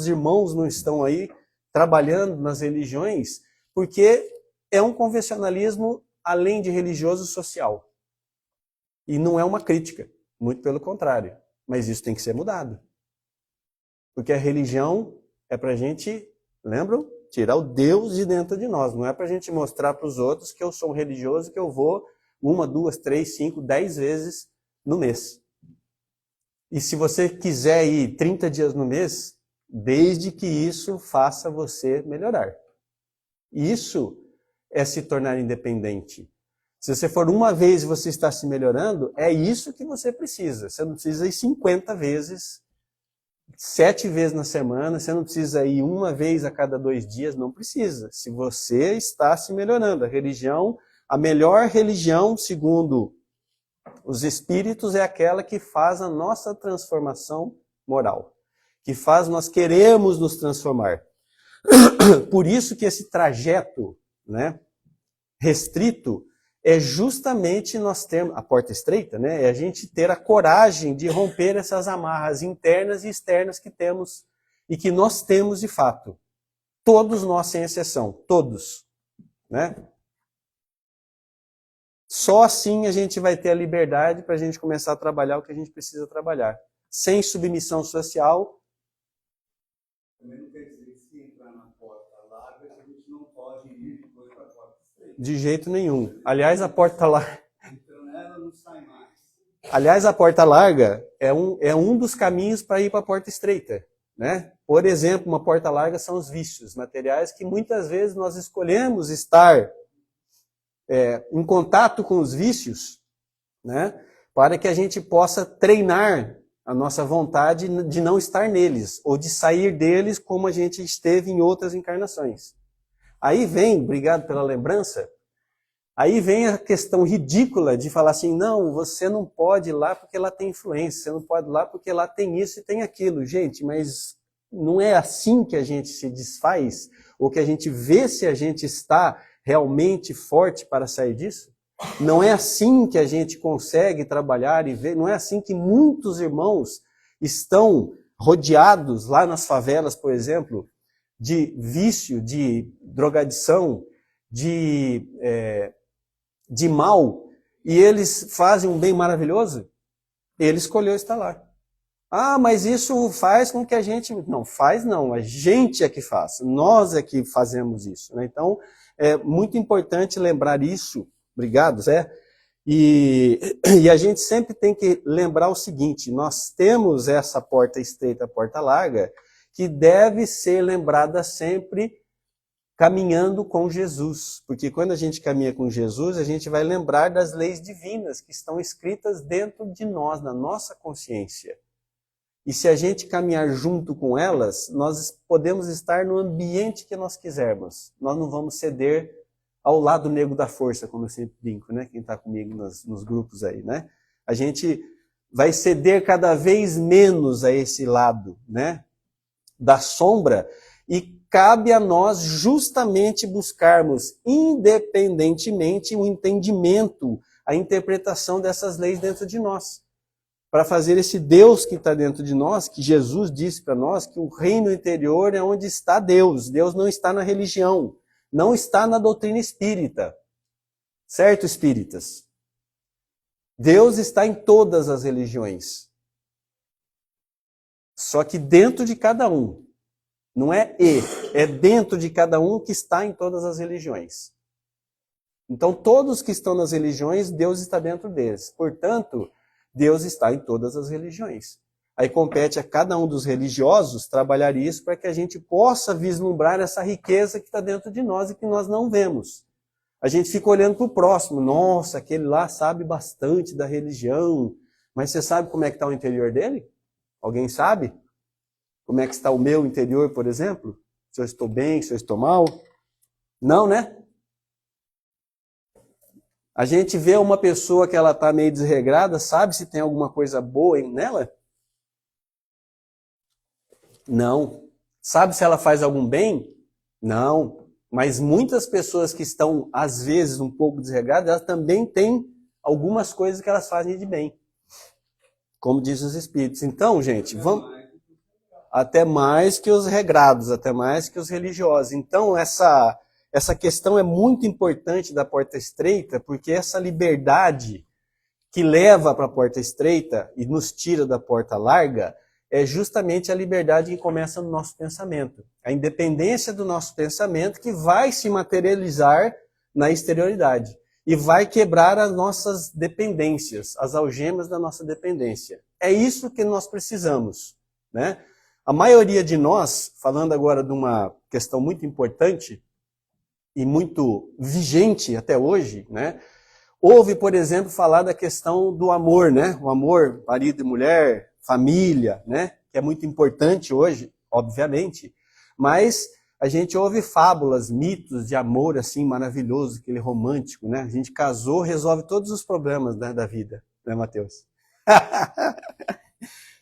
irmãos não estão aí trabalhando nas religiões porque é um convencionalismo além de religioso social. E não é uma crítica, muito pelo contrário. Mas isso tem que ser mudado. Porque a religião é para a gente, lembram? Tirar o Deus de dentro de nós. Não é para a gente mostrar para os outros que eu sou um religioso, que eu vou 1, 2, 3, 5, 10 vezes no mês. E se você quiser ir 30 dias no mês, desde que isso faça você melhorar. Isso é se tornar independente. Se você for uma vez e você está se melhorando, é isso que você precisa. Você não precisa ir 50 vezes, 7 vezes na semana, você não precisa ir uma vez a cada 2 dias, não precisa. Se você está se melhorando. A melhor religião, segundo os espíritos, é aquela que faz a nossa transformação moral. Que faz nós queremos nos transformar. Por isso que esse trajeto, né, restrito é justamente nós termos, a porta estreita, né, é a gente ter a coragem de romper essas amarras internas e externas que temos e que nós temos de fato. Todos nós, sem exceção, todos, né? Só assim a gente vai ter a liberdade para a gente começar a trabalhar o que a gente precisa trabalhar. Sem submissão social. Também não quer dizer que se entrar na porta larga, a gente não pode ir depois para a porta estreita. De jeito nenhum. Aliás, a porta larga. Então nela não sai mais. Aliás, a porta larga é um dos caminhos para ir para a porta estreita, né? Por exemplo, uma porta larga são os vícios materiais que muitas vezes nós escolhemos estar em contato com os vícios, né? Para que a gente possa treinar a nossa vontade de não estar neles, ou de sair deles como a gente esteve em outras encarnações. Aí vem, obrigado pela lembrança, aí vem a questão ridícula de falar assim, não, você não pode ir lá porque lá tem influência, você não pode ir lá porque lá tem isso e tem aquilo. Gente, mas não é assim que a gente se desfaz, ou que a gente vê se a gente está realmente forte para sair disso? Não é assim que a gente consegue trabalhar e ver, não é assim que muitos irmãos estão rodeados lá nas favelas, por exemplo, de vício, de drogadição, de mal, e eles fazem um bem maravilhoso? Ele escolheu estar lá. Ah, mas isso faz com que a gente... Não, faz não, a gente é que faz, nós é que fazemos isso, né? Então, é muito importante lembrar isso. Obrigado, Zé. E a gente sempre tem que lembrar o seguinte, nós temos essa porta estreita, a porta larga, que deve ser lembrada sempre caminhando com Jesus. Porque quando a gente caminha com Jesus, a gente vai lembrar das leis divinas que estão escritas dentro de nós, na nossa consciência. E se a gente caminhar junto com elas, nós podemos estar no ambiente que nós quisermos. Nós não vamos ceder ao lado negro da força, como eu sempre brinco, né? Quem está comigo nos grupos aí, né? A gente vai ceder cada vez menos a esse lado, né? Da sombra, e cabe a nós justamente buscarmos independentemente o entendimento, a interpretação dessas leis dentro de nós. Para fazer esse Deus que está dentro de nós, que Jesus disse para nós, que o reino interior é onde está Deus. Deus não está na religião, não está na doutrina espírita. Certo, espíritas? Deus está em todas as religiões. Só que dentro de cada um. Não é e, é dentro de cada um que está em todas as religiões. Então, todos que estão nas religiões, Deus está dentro deles. Portanto, Deus está em todas as religiões. Aí compete a cada um dos religiosos trabalhar isso para que a gente possa vislumbrar essa riqueza que está dentro de nós e que nós não vemos. A gente fica olhando para o próximo. Nossa, aquele lá sabe bastante da religião. Mas você sabe como é que está o interior dele? Alguém sabe? Como é que está o meu interior, por exemplo? Se eu estou bem, se eu estou mal? Não, né? A gente vê uma pessoa que ela está meio desregrada, sabe se tem alguma coisa boa nela? Não. Sabe se ela faz algum bem? Não. Mas muitas pessoas que estão, às vezes, um pouco desregradas, elas também têm algumas coisas que elas fazem de bem. Como diz os Espíritos. Então, gente, vamos... Até mais que os regrados, até mais que os religiosos. Então, essa questão é muito importante da porta estreita, porque essa liberdade que leva para a porta estreita e nos tira da porta larga é justamente a liberdade que começa no nosso pensamento. A independência do nosso pensamento que vai se materializar na exterioridade e vai quebrar as nossas dependências, as algemas da nossa dependência. É isso que nós precisamos, né? A maioria de nós, falando agora de uma questão muito importante e muito vigente até hoje, né? Ouve, por exemplo, falar da questão do amor, né? O amor, marido e mulher, família, né? Que é muito importante hoje, obviamente. Mas a gente ouve fábulas, mitos de amor assim maravilhoso, aquele romântico, né? A gente casou, resolve todos os problemas, né, da vida, né, Mateus?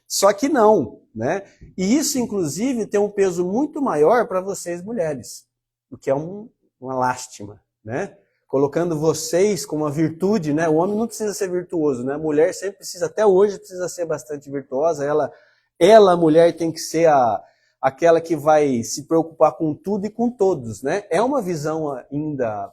Só que não, né? E isso, inclusive, tem um peso muito maior para vocês, mulheres, o que é uma lástima, né? Colocando vocês como uma virtude, né? O homem não precisa ser virtuoso, né? A mulher sempre precisa, até hoje, precisa ser bastante virtuosa. Ela, a mulher, tem que ser aquela que vai se preocupar com tudo e com todos, né? É uma visão ainda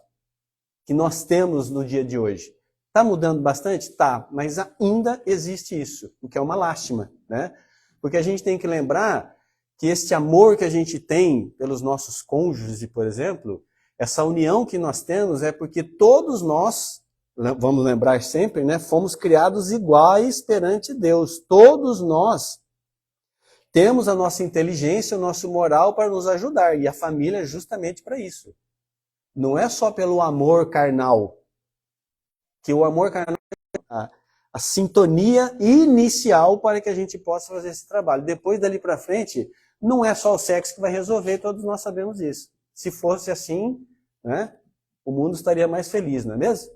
que nós temos no dia de hoje. Está mudando bastante? Tá, mas ainda existe isso, o que é uma lástima, né? Porque a gente tem que lembrar que este amor que a gente tem pelos nossos cônjuges, por exemplo, essa união que nós temos é porque todos nós, vamos lembrar sempre, né, fomos criados iguais perante Deus. Todos nós temos a nossa inteligência, o nosso moral para nos ajudar, e a família é justamente para isso. Não é só pelo amor carnal, que o amor carnal é a sintonia inicial para que a gente possa fazer esse trabalho. Depois, dali para frente, não é só o sexo que vai resolver, todos nós sabemos isso. Se fosse assim, né, o mundo estaria mais feliz, não é mesmo?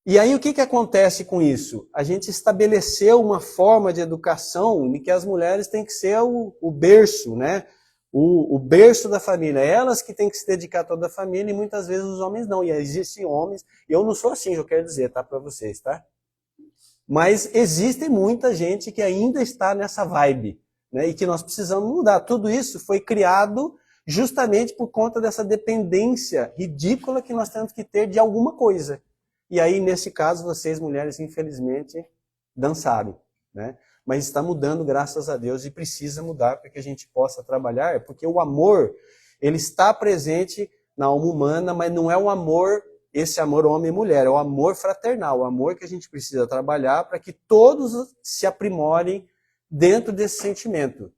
E aí o que acontece com isso? A gente estabeleceu uma forma de educação em que as mulheres têm que ser o berço, né? O berço da família. Elas que têm que se dedicar a toda a família e muitas vezes os homens não. E existem homens, e eu não sou assim, eu quero dizer, tá, para vocês, tá? Mas existe muita gente que ainda está nessa vibe, né? E que nós precisamos mudar. Tudo isso foi criado justamente por conta dessa dependência ridícula que nós temos que ter de alguma coisa. E aí, nesse caso, vocês, mulheres, infelizmente, dançaram, né? Mas está mudando, graças a Deus, e precisa mudar para que a gente possa trabalhar, porque o amor, ele está presente na alma humana, mas não é o amor, esse amor homem e mulher, é o amor fraternal, o amor que a gente precisa trabalhar para que todos se aprimorem dentro desse sentimento.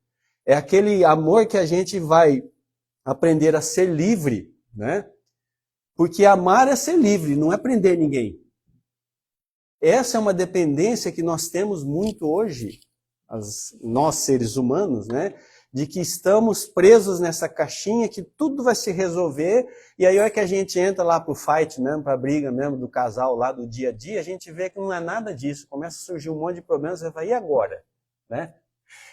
É aquele amor que a gente vai aprender a ser livre, né? Porque amar é ser livre, não é prender ninguém. Essa é uma dependência que nós temos muito hoje, nós seres humanos, né? De que estamos presos nessa caixinha que tudo vai se resolver, e aí é que a gente entra lá pro fight mesmo, pra briga mesmo do casal lá do dia a dia, a gente vê que não é nada disso, começa a surgir um monte de problemas, você fala, e agora? Né?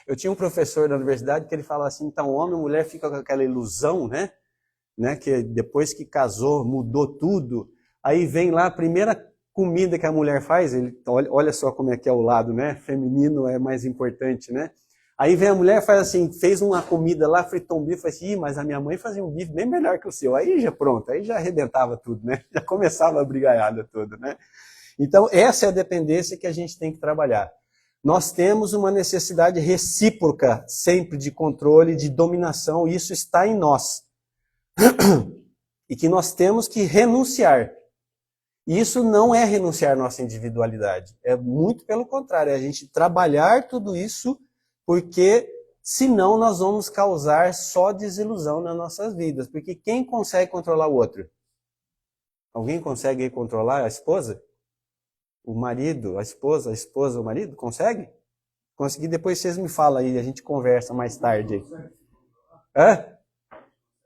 Eu tinha um professor da universidade que ele falava assim, então homem e mulher ficam com aquela ilusão, né? Que depois que casou, mudou tudo, aí vem lá a primeira comida que a mulher faz, olha só como é que é o lado, né? Feminino é mais importante, né? Aí vem a mulher, faz assim, fez uma comida lá, fritou um bife, faz assim, mas a minha mãe fazia um bife bem melhor que o seu. Aí já pronto, aí já arrebentava tudo, né? Já começava a brigaiada toda, né? Então, essa é a dependência que a gente tem que trabalhar. nós temos uma necessidade recíproca sempre de controle, de dominação, e isso está em nós. E que nós temos que renunciar. E isso não é renunciar à nossa individualidade. É muito pelo contrário, é a gente trabalhar tudo isso, porque senão nós vamos causar só desilusão nas nossas vidas. Porque quem consegue controlar o outro? Alguém consegue controlar a esposa? O marido, a esposa, o marido? Consegue? Consegui, depois vocês me falam aí, a gente conversa mais tarde. Hã?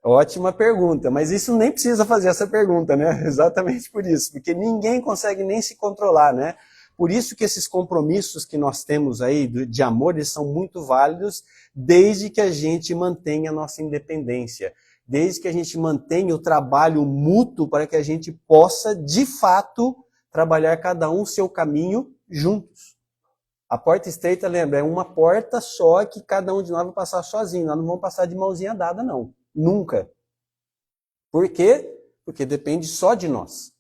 Ótima pergunta, mas isso nem precisa fazer essa pergunta, né? Exatamente por isso, porque ninguém consegue nem se controlar, né? Por isso que esses compromissos que nós temos aí de amor, eles são muito válidos, desde que a gente mantenha a nossa independência, desde que a gente mantenha o trabalho mútuo para que a gente possa, de fato, trabalhar cada um seu caminho juntos. A porta estreita, lembra, é uma porta só que cada um de nós vai passar sozinho, nós não vamos passar de mãozinha dada, não. Nunca. Por quê? Porque depende só de nós.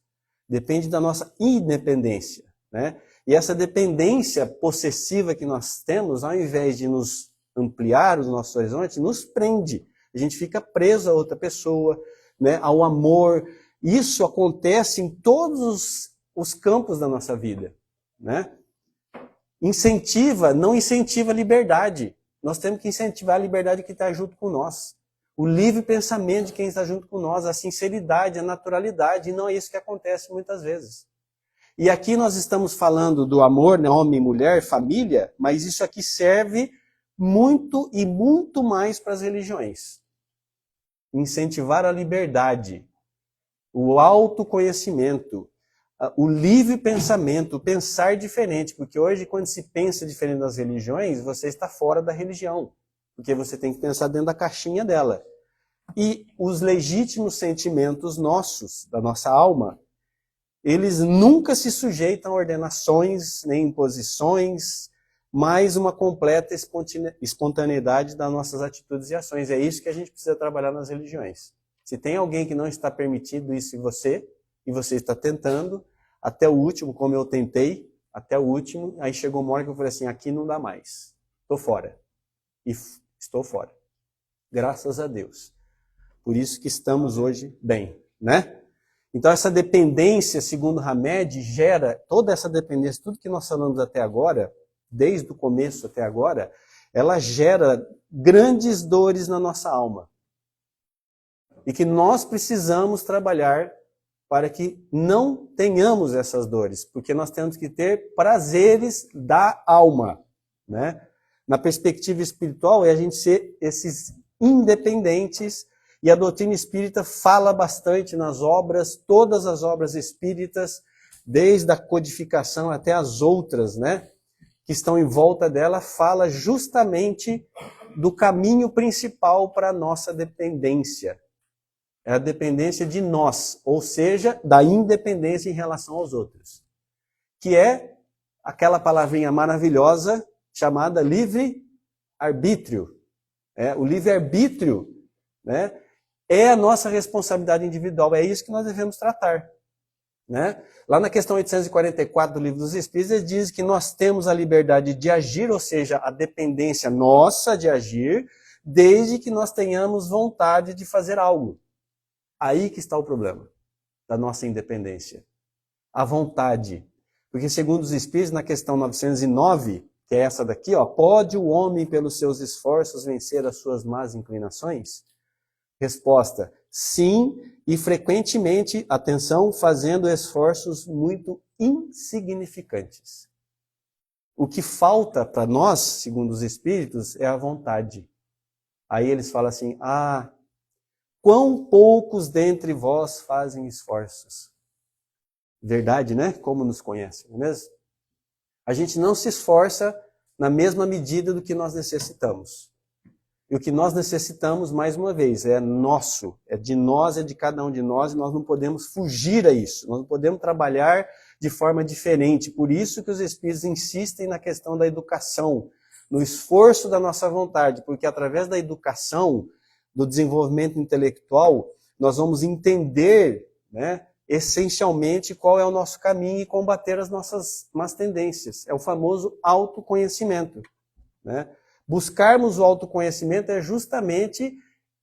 Depende da nossa independência, né? E essa dependência possessiva que nós temos, ao invés de nos ampliar os nossos horizontes, nos prende. A gente fica preso a outra pessoa, né? Ao amor. Isso acontece em todos os campos da nossa vida, né? Não incentiva a liberdade. Nós temos que incentivar a liberdade que está junto com nós. O livre pensamento de quem está junto com nós, a sinceridade, a naturalidade, e não é isso que acontece muitas vezes. E aqui nós estamos falando do amor, né, homem, mulher, família, mas isso aqui serve muito e muito mais para as religiões. Incentivar a liberdade, o autoconhecimento, o livre pensamento, pensar diferente, porque hoje quando se pensa diferente das religiões, você está fora da religião. Porque você tem que pensar dentro da caixinha dela. E os legítimos sentimentos nossos, da nossa alma, eles nunca se sujeitam a ordenações, nem imposições, mas uma completa espontaneidade das nossas atitudes e ações. É isso que a gente precisa trabalhar nas religiões. Se tem alguém que não está permitido isso em você, e você está tentando, até o último, como eu tentei, até o último, aí chegou uma hora que eu falei assim, aqui não dá mais, estou fora. E estou fora. Graças a Deus. Por isso que estamos hoje bem, né? Então essa dependência, segundo Hamed, gera toda essa dependência, tudo que nós falamos até agora, desde o começo até agora, ela gera grandes dores na nossa alma. E que nós precisamos trabalhar para que não tenhamos essas dores, porque nós temos que ter prazeres da alma, né? Na perspectiva espiritual, é a gente ser esses independentes, e a doutrina espírita fala bastante nas obras, todas as obras espíritas, desde a codificação até as outras, né, que estão em volta dela, fala justamente do caminho principal para a nossa dependência. É a dependência de nós, ou seja, da independência em relação aos outros. Que é aquela palavrinha maravilhosa chamada livre-arbítrio. O livre-arbítrio, né, é a nossa responsabilidade individual, é isso que nós devemos tratar. Né? Lá na questão 844 do Livro dos Espíritos, ele diz que nós temos a liberdade de agir, ou seja, a dependência nossa de agir, desde que nós tenhamos vontade de fazer algo. Aí que está o problema da nossa independência. A vontade. Porque segundo os Espíritos, na questão 909, que é essa daqui, ó, pode o homem, pelos seus esforços, vencer as suas más inclinações? Resposta, sim, e frequentemente, atenção, fazendo esforços muito insignificantes. O que falta para nós, segundo os Espíritos, é a vontade. Aí eles falam assim, quão poucos dentre vós fazem esforços. Verdade, né? Como nos conhecem, não é mesmo? A gente não se esforça na mesma medida do que nós necessitamos. E o que nós necessitamos, mais uma vez, é nosso, é de nós, é de cada um de nós, e nós não podemos fugir a isso, nós não podemos trabalhar de forma diferente. Por isso que os Espíritos insistem na questão da educação, no esforço da nossa vontade, porque através da educação, do desenvolvimento intelectual, nós vamos entender, né, essencialmente qual é o nosso caminho e combater as nossas más tendências. É o famoso autoconhecimento, né? Buscarmos o autoconhecimento é justamente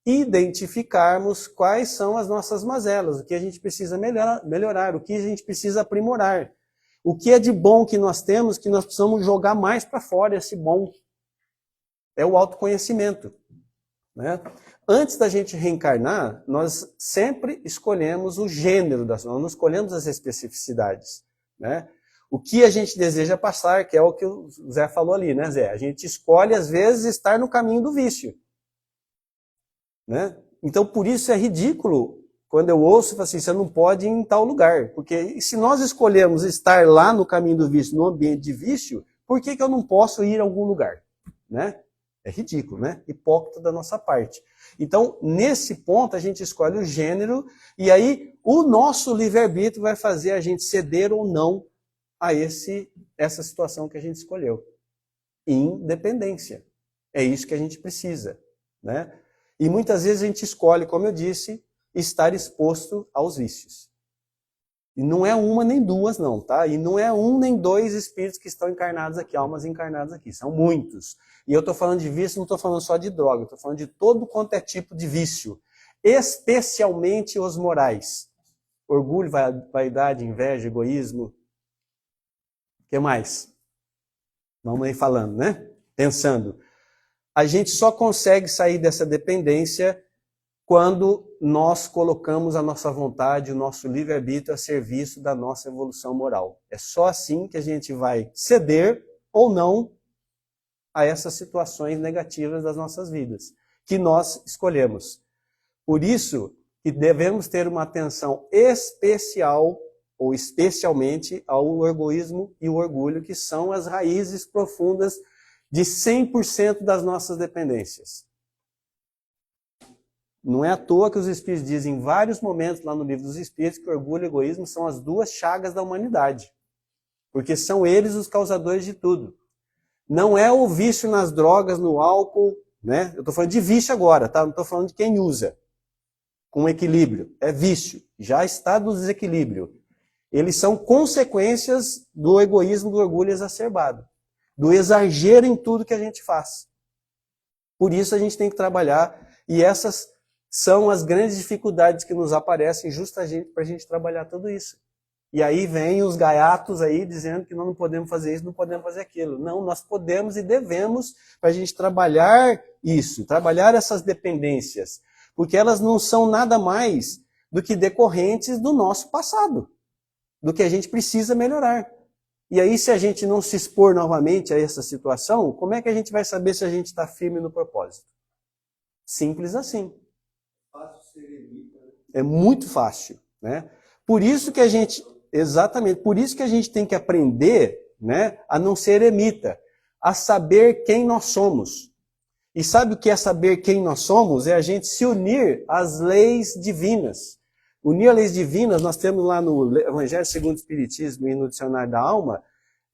identificarmos quais são as nossas mazelas, o que a gente precisa melhorar, o que a gente precisa aprimorar. O que é de bom que nós temos, que nós precisamos jogar mais para fora, esse bom. É o autoconhecimento, né? Antes da gente reencarnar, nós sempre escolhemos o gênero, nós não escolhemos as especificidades, né? O que a gente deseja passar, que é o que o Zé falou ali, né, Zé? A gente escolhe, às vezes, estar no caminho do vício, né? Então, por isso é ridículo quando eu ouço e falo assim, você não pode ir em tal lugar. Porque se nós escolhemos estar lá no caminho do vício, no ambiente de vício, por que eu não posso ir a algum lugar? Né? É ridículo, né? Hipócrita da nossa parte. Então, nesse ponto, a gente escolhe o gênero e aí o nosso livre-arbítrio vai fazer a gente ceder ou não a essa situação que a gente escolheu. Independência. É isso que a gente precisa, né? E muitas vezes a gente escolhe, como eu disse, estar exposto aos vícios. E não é uma nem duas, não, tá? E não é um nem dois espíritos que estão encarnados aqui, almas encarnadas aqui. São muitos. E eu estou falando de vício, não estou falando só de droga, estou falando de todo quanto é tipo de vício. Especialmente os morais. Orgulho, vaidade, inveja, egoísmo. O que mais? Vamos aí falando, né? Pensando. A gente só consegue sair dessa dependência quando nós colocamos a nossa vontade, o nosso livre-arbítrio a serviço da nossa evolução moral. É só assim que a gente vai ceder ou não a essas situações negativas das nossas vidas, que nós escolhemos. Por isso que devemos ter uma atenção especial, ou especialmente, ao egoísmo e o orgulho, que são as raízes profundas de 100% das nossas dependências. Não é à toa que os Espíritos dizem em vários momentos lá no Livro dos Espíritos que orgulho e egoísmo são as duas chagas da humanidade. Porque são eles os causadores de tudo. Não é o vício nas drogas, no álcool, né? Eu estou falando de vício agora, tá? Não estou falando de quem usa. Com equilíbrio. É vício. Já está no desequilíbrio. Eles são consequências do egoísmo, do orgulho exacerbado. Do exagero em tudo que a gente faz. Por isso a gente tem que trabalhar, e essas são as grandes dificuldades que nos aparecem justamente para a gente trabalhar tudo isso. E aí vem os gaiatos aí dizendo que nós não podemos fazer isso, não podemos fazer aquilo. Não, nós podemos e devemos para a gente trabalhar isso, trabalhar essas dependências, porque elas não são nada mais do que decorrentes do nosso passado, do que a gente precisa melhorar. E aí, se a gente não se expor novamente a essa situação, como é que a gente vai saber se a gente está firme no propósito? Simples assim. É muito fácil, né? Por isso que a gente, exatamente, por isso que a gente tem que aprender, né, a não ser eremita, a saber quem nós somos. E sabe o que é saber quem nós somos? É a gente se unir às leis divinas. Unir às leis divinas, nós temos lá no Evangelho segundo o Espiritismo e no Dicionário da Alma,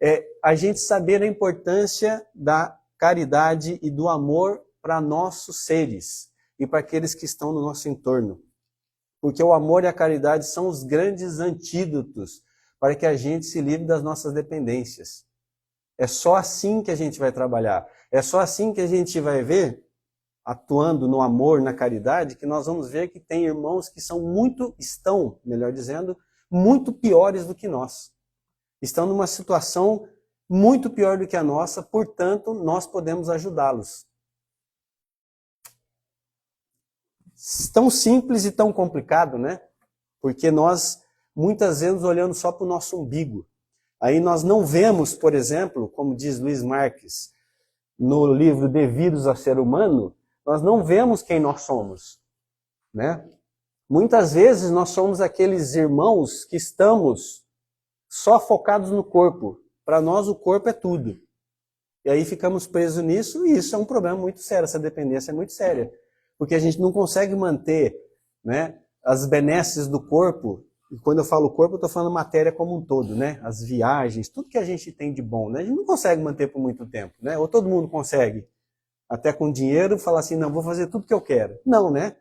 é a gente saber a importância da caridade e do amor para nossos seres e para aqueles que estão no nosso entorno. Porque o amor e a caridade são os grandes antídotos para que a gente se livre das nossas dependências. É só assim que a gente vai trabalhar. É só assim que a gente vai ver, atuando no amor, na caridade, que nós vamos ver que tem irmãos que estão, melhor dizendo, muito piores do que nós. Estão numa situação muito pior do que a nossa, portanto, nós podemos ajudá-los. Tão simples e tão complicado, né? Porque nós, muitas vezes, olhando só para o nosso umbigo. Aí nós não vemos, por exemplo, como diz Luiz Marques, no livro Devidos a Ser Humano, nós não vemos quem nós somos, né? Muitas vezes nós somos aqueles irmãos que estamos só focados no corpo. Para nós o corpo é tudo. E aí ficamos presos nisso e isso é um problema muito sério, essa dependência é muito séria. Porque a gente não consegue manter, né, as benesses do corpo. E quando eu falo corpo, eu estou falando matéria como um todo, né? As viagens, tudo que a gente tem de bom, né? A gente não consegue manter por muito tempo, né? Ou todo mundo consegue, até com dinheiro, falar assim, não, vou fazer tudo que eu quero. Não, né?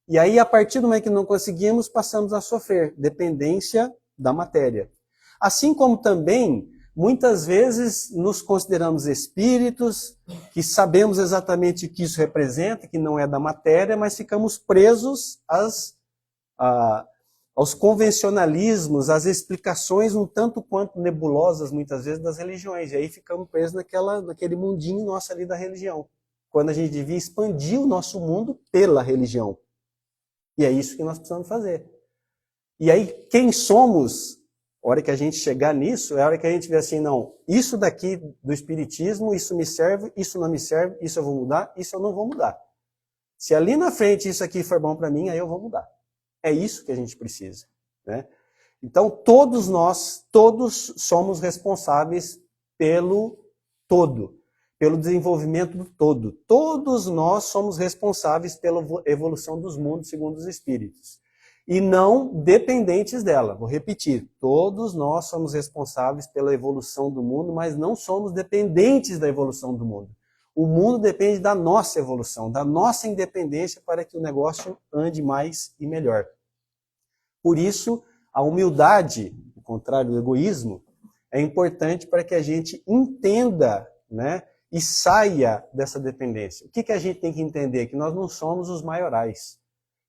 E aí, a partir do momento que não conseguimos, passamos a sofrer dependência da matéria. Assim como também, muitas vezes, nos consideramos espíritos, que sabemos exatamente o que isso representa, que não é da matéria, mas ficamos presos aos convencionalismos, às explicações um tanto quanto nebulosas, muitas vezes, das religiões. E aí ficamos presos naquele mundinho nosso ali da religião. Quando a gente devia expandir o nosso mundo pela religião. E é isso que nós precisamos fazer. E aí, quem somos, a hora que a gente chegar nisso, é a hora que a gente vê assim, não, isso daqui do espiritismo, isso me serve, isso não me serve, isso eu vou mudar, isso eu não vou mudar. Se ali na frente isso aqui for bom para mim, aí eu vou mudar. É isso que a gente precisa, né? Então, todos nós, todos somos responsáveis pelo todo, pelo desenvolvimento do todo. Todos nós somos responsáveis pela evolução dos mundos segundo os espíritos. E não dependentes dela. Vou repetir, todos nós somos responsáveis pela evolução do mundo, mas não somos dependentes da evolução do mundo. O mundo depende da nossa evolução, da nossa independência para que o negócio ande mais e melhor. Por isso, a humildade, ao contrário do egoísmo, é importante para que a gente entenda, né, e saia dessa dependência. O que a gente tem que entender? Que nós não somos os maiorais.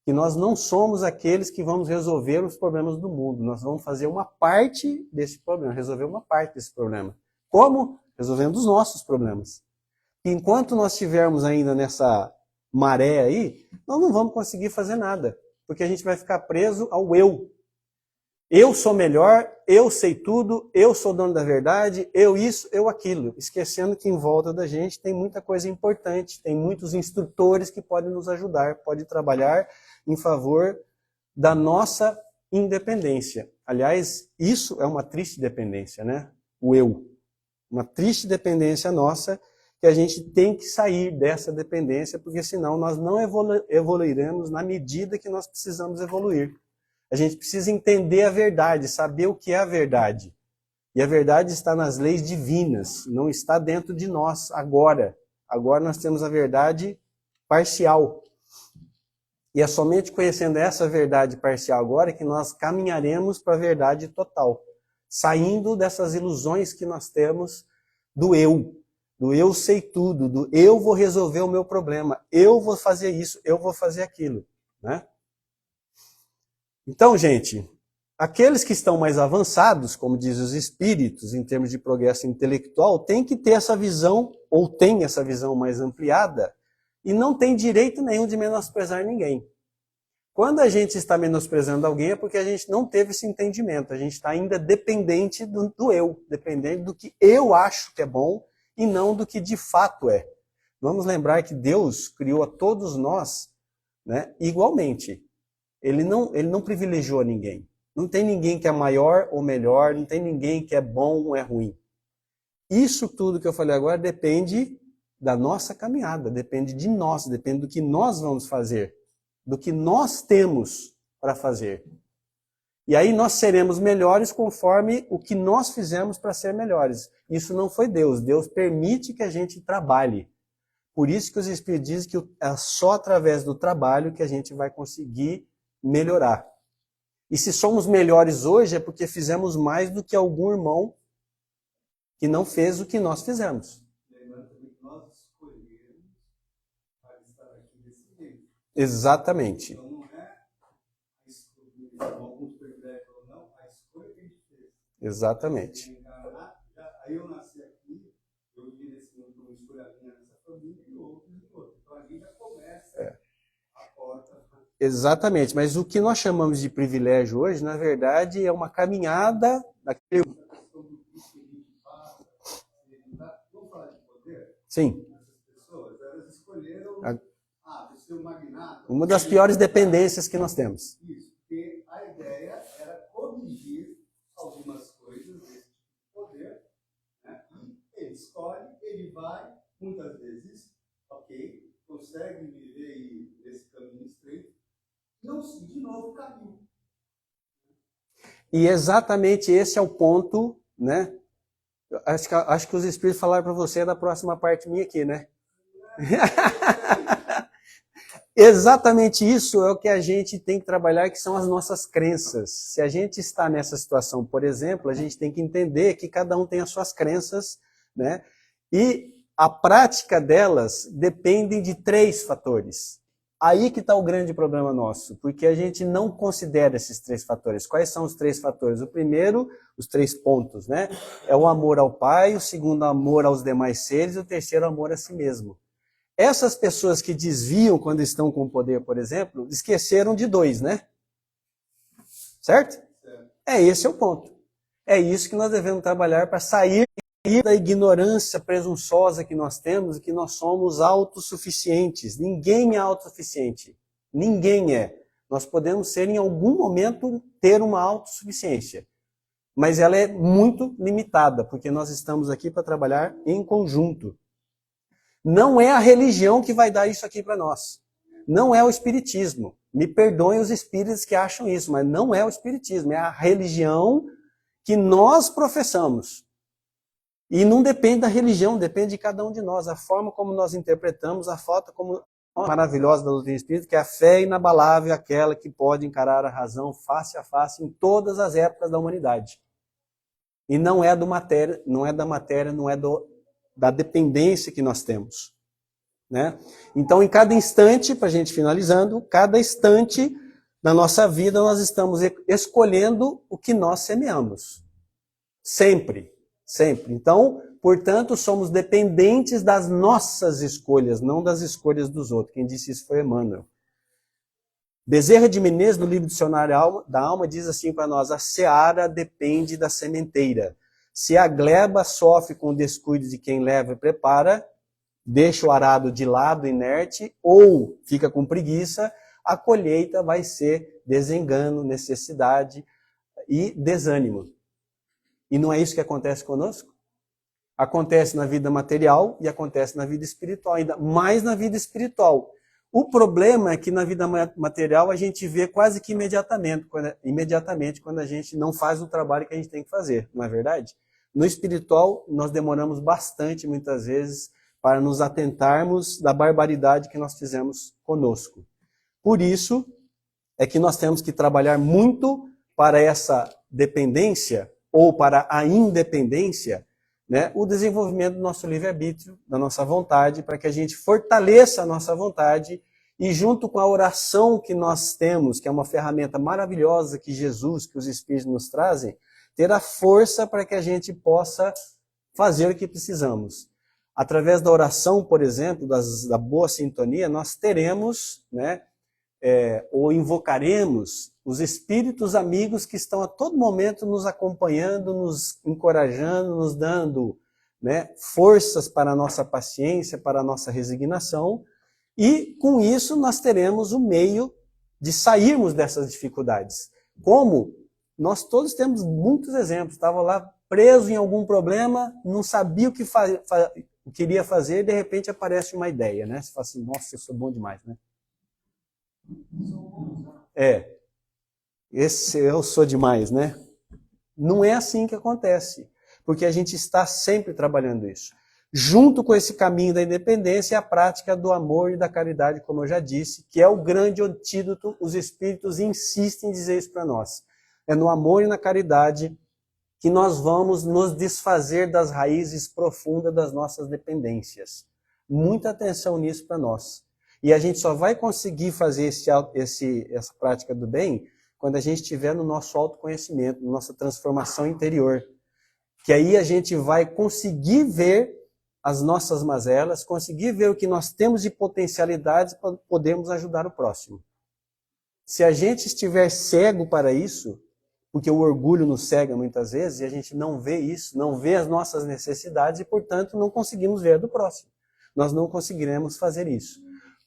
Que nós não somos aqueles que vamos resolver os problemas do mundo. Nós vamos fazer uma parte desse problema, resolver uma parte desse problema. Como? Resolvendo os nossos problemas. E enquanto nós estivermos ainda nessa maré aí, nós não vamos conseguir fazer nada. Porque a gente vai ficar preso ao eu. Eu sou melhor, eu sei tudo, eu sou dono da verdade, eu isso, eu aquilo. Esquecendo que em volta da gente tem muita coisa importante, tem muitos instrutores que podem nos ajudar, podem trabalhar em favor da nossa independência. Aliás, isso é uma triste dependência, né? O eu. Uma triste dependência nossa, que a gente tem que sair dessa dependência, porque senão nós não evoluiremos na medida que nós precisamos evoluir. A gente precisa entender a verdade, saber o que é a verdade. E a verdade está nas leis divinas, não está dentro de nós agora. Agora nós temos a verdade parcial. E é somente conhecendo essa verdade parcial agora que nós caminharemos para a verdade total, saindo dessas ilusões que nós temos do eu sei tudo, do eu vou resolver o meu problema, eu vou fazer isso, eu vou fazer aquilo, né? Então, gente, aqueles que estão mais avançados, como dizem os espíritos, em termos de progresso intelectual, têm que ter essa visão, ou têm essa visão mais ampliada, e não tem direito nenhum de menosprezar ninguém. Quando a gente está menosprezando alguém é porque a gente não teve esse entendimento, a gente está ainda dependente do eu, dependente do que eu acho que é bom e não do que de fato é. Vamos lembrar que Deus criou a todos nós, né, igualmente. Ele não privilegiou ninguém. Não tem ninguém que é maior ou melhor, não tem ninguém que é bom ou é ruim. Isso tudo que eu falei agora depende da nossa caminhada, depende de nós, depende do que nós vamos fazer, do que nós temos para fazer. E aí nós seremos melhores conforme o que nós fizemos para ser melhores. Isso não foi Deus. Deus permite que a gente trabalhe. Por isso que os Espíritos dizem que é só através do trabalho que a gente vai conseguir melhorar. E se somos melhores hoje é porque fizemos mais do que algum irmão que não fez o que nós fizemos. Lembrando também que nós escolhemos para estar aqui desse jeito. Exatamente. Então não é a escolha, alguns privilégios ou não, a escolha que a gente fez. Exatamente. Aí eu nasci aqui, eu vivi nesse mundo com uma escolha minha nessa família e outros e outros. Então a gente já começa a porta. Exatamente, mas o que nós chamamos de privilégio hoje, na verdade, é uma caminhada daquele... Vamos falar de poder? Sim. Essas pessoas, elas escolheram ser um magnata. Uma das piores dependências que nós temos. Isso, porque a ideia era corrigir algumas coisas desse tipo de poder, né? E ele escolhe, ele vai, muitas vezes, ok, consegue viver aí nesse caminho estreito, não seguir de novo o caminho. E exatamente esse é o ponto, né? Acho que os Espíritos falaram para você da próxima parte minha aqui, né? exatamente isso é o que a gente tem que trabalhar, que são as nossas crenças. Se a gente está nessa situação, por exemplo, a gente tem que entender que cada um tem as suas crenças, né? E a prática delas depende de 3 fatores. Aí que está o grande problema nosso, porque a gente não considera esses 3 fatores. Quais são os 3 fatores? O primeiro, os 3 pontos, né? É o amor ao Pai, o segundo, amor aos demais seres, e o terceiro, amor a si mesmo. Essas pessoas que desviam quando estão com poder, por exemplo, esqueceram de 2, né? Certo? Esse é o ponto. É isso que nós devemos trabalhar para sair da ignorância presunçosa que nós temos e que nós somos autossuficientes. Ninguém é autossuficiente. Ninguém é. Nós podemos ser, em algum momento, ter uma autossuficiência. Mas ela é muito limitada, porque nós estamos aqui para trabalhar em conjunto. Não é a religião que vai dar isso aqui para nós. Não é o espiritismo. Me perdoem os espíritos que acham isso, mas não é o espiritismo. É a religião que nós professamos. E não depende da religião, depende de cada um de nós. A forma como nós interpretamos, a forma como maravilhosa da doutrina espírita, que é a fé inabalável, aquela que pode encarar a razão face a face em todas as épocas da humanidade. E não é da matéria, não é da dependência que nós temos. Né? Então, em cada instante, para a gente finalizando, cada instante da nossa vida, nós estamos escolhendo o que nós semeamos. Sempre. Sempre. Então, portanto, somos dependentes das nossas escolhas, não das escolhas dos outros. Quem disse isso foi Emmanuel. Bezerra de Menezes, no livro Dicionário da Alma, diz assim para nós: a seara depende da sementeira. Se a gleba sofre com o descuido de quem leva e prepara, deixa o arado de lado inerte ou fica com preguiça, a colheita vai ser desengano, necessidade e desânimo. E não é isso que acontece conosco? Acontece na vida material e acontece na vida espiritual, ainda mais na vida espiritual. O problema é que na vida material a gente vê quase que imediatamente quando a gente não faz o trabalho que a gente tem que fazer, não é verdade? No espiritual, nós demoramos bastante, muitas vezes, para nos atentarmos da barbaridade que nós fizemos conosco. Por isso é que nós temos que trabalhar muito para essa dependência ou para a independência, né, o desenvolvimento do nosso livre-arbítrio, da nossa vontade, para que a gente fortaleça a nossa vontade e junto com a oração que nós temos, que é uma ferramenta maravilhosa que Jesus, que os Espíritos nos trazem, ter a força para que a gente possa fazer o que precisamos. Através da oração, por exemplo, da boa sintonia, nós teremos, né, ou invocaremos os espíritos amigos que estão a todo momento nos acompanhando, nos encorajando, nos dando, né, forças para a nossa paciência, para a nossa resignação, e com isso nós teremos o meio de sairmos dessas dificuldades. Como nós todos temos muitos exemplos, estava lá preso em algum problema, não sabia o que queria fazer, e de repente aparece uma ideia, né? Você fala assim, nossa, eu sou bom demais, né? Esse eu sou demais, né? Não é assim que acontece, porque a gente está sempre trabalhando isso. Junto com esse caminho da independência, a prática do amor e da caridade, como eu já disse, que é o grande antídoto, os espíritos insistem em dizer isso para nós. É no amor e na caridade que nós vamos nos desfazer das raízes profundas das nossas dependências. Muita atenção nisso para nós. E a gente só vai conseguir fazer essa prática do bem quando a gente estiver no nosso autoconhecimento, na nossa transformação interior. Que aí a gente vai conseguir ver as nossas mazelas, conseguir ver o que nós temos de potencialidades para podermos ajudar o próximo. Se a gente estiver cego para isso, porque o orgulho nos cega muitas vezes, e a gente não vê isso, não vê as nossas necessidades e, portanto, não conseguimos ver a do próximo. Nós não conseguiremos fazer isso.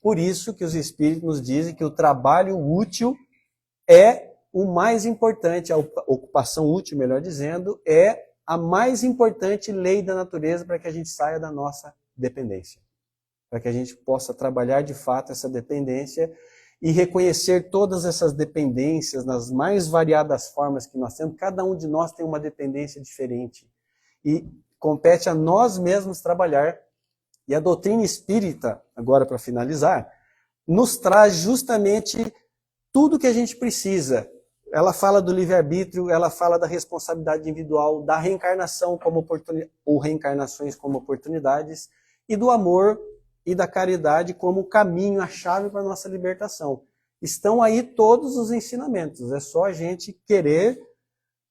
Por isso que os Espíritos nos dizem que o trabalho útil é o mais importante, a ocupação útil, melhor dizendo, é a mais importante lei da natureza para que a gente saia da nossa dependência. Para que a gente possa trabalhar de fato essa dependência e reconhecer todas essas dependências nas mais variadas formas que nós temos. Cada um de nós tem uma dependência diferente. E compete a nós mesmos trabalhar. E a doutrina espírita, agora para finalizar, nos traz justamente tudo que a gente precisa. Ela fala do livre-arbítrio, ela fala da responsabilidade individual, da reencarnação ou reencarnações como oportunidades, e do amor e da caridade como o caminho, a chave para a nossa libertação. Estão aí todos os ensinamentos, é só a gente querer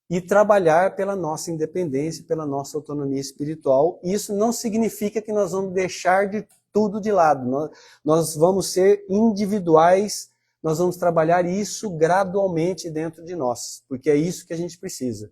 e trabalhar pela nossa independência, pela nossa autonomia espiritual. Isso não significa que nós vamos deixar de tudo de lado. Nós vamos ser individuais, nós vamos trabalhar isso gradualmente dentro de nós, porque é isso que a gente precisa.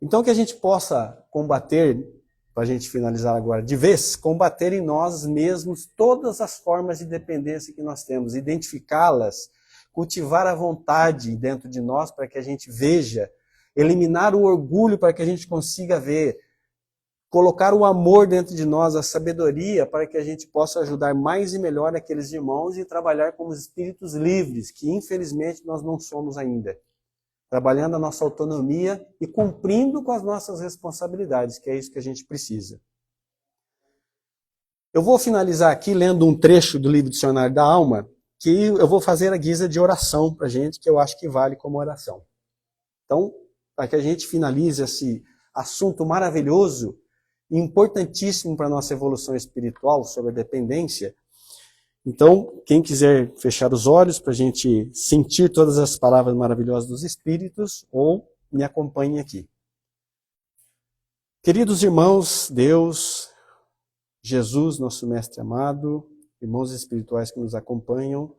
Então, que a gente possa combater, para a gente finalizar agora de vez, combater em nós mesmos todas as formas de dependência que nós temos, identificá-las, cultivar a vontade dentro de nós para que a gente veja, eliminar o orgulho para que a gente consiga ver, colocar o amor dentro de nós, a sabedoria para que a gente possa ajudar mais e melhor aqueles irmãos e trabalhar como espíritos livres, que infelizmente nós não somos ainda. Trabalhando a nossa autonomia e cumprindo com as nossas responsabilidades, que é isso que a gente precisa. Eu vou finalizar aqui lendo um trecho do livro Dicionário da Alma, que eu vou fazer a guisa de oração para a gente, que eu acho que vale como oração. Então, para que a gente finalize esse assunto maravilhoso e importantíssimo para a nossa evolução espiritual sobre a dependência. Então, quem quiser fechar os olhos para a gente sentir todas as palavras maravilhosas dos Espíritos, ou me acompanhe aqui. Queridos irmãos, Deus, Jesus, nosso Mestre amado, irmãos espirituais que nos acompanham,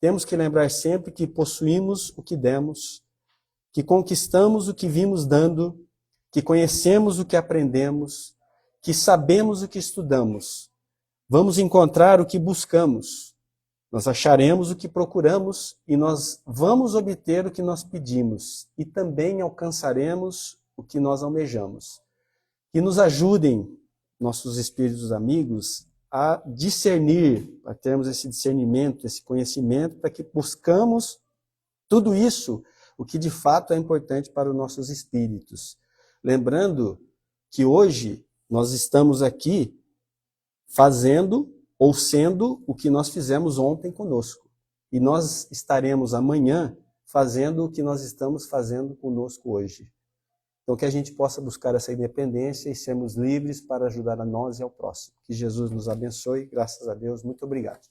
temos que lembrar sempre que possuímos o que demos, que conquistamos o que vimos dando, que conhecemos o que aprendemos, que sabemos o que estudamos. Vamos encontrar o que buscamos. Nós acharemos o que procuramos e nós vamos obter o que nós pedimos e também alcançaremos o que nós almejamos. Que nos ajudem, nossos espíritos amigos, a discernir, a termos esse discernimento, esse conhecimento, para que buscamos tudo isso, o que de fato é importante para os nossos espíritos. Lembrando que hoje nós estamos aqui fazendo ou sendo o que nós fizemos ontem conosco. E nós estaremos amanhã fazendo o que nós estamos fazendo conosco hoje. Então que a gente possa buscar essa independência e sermos livres para ajudar a nós e ao próximo. Que Jesus nos abençoe. Graças a Deus. Muito obrigado.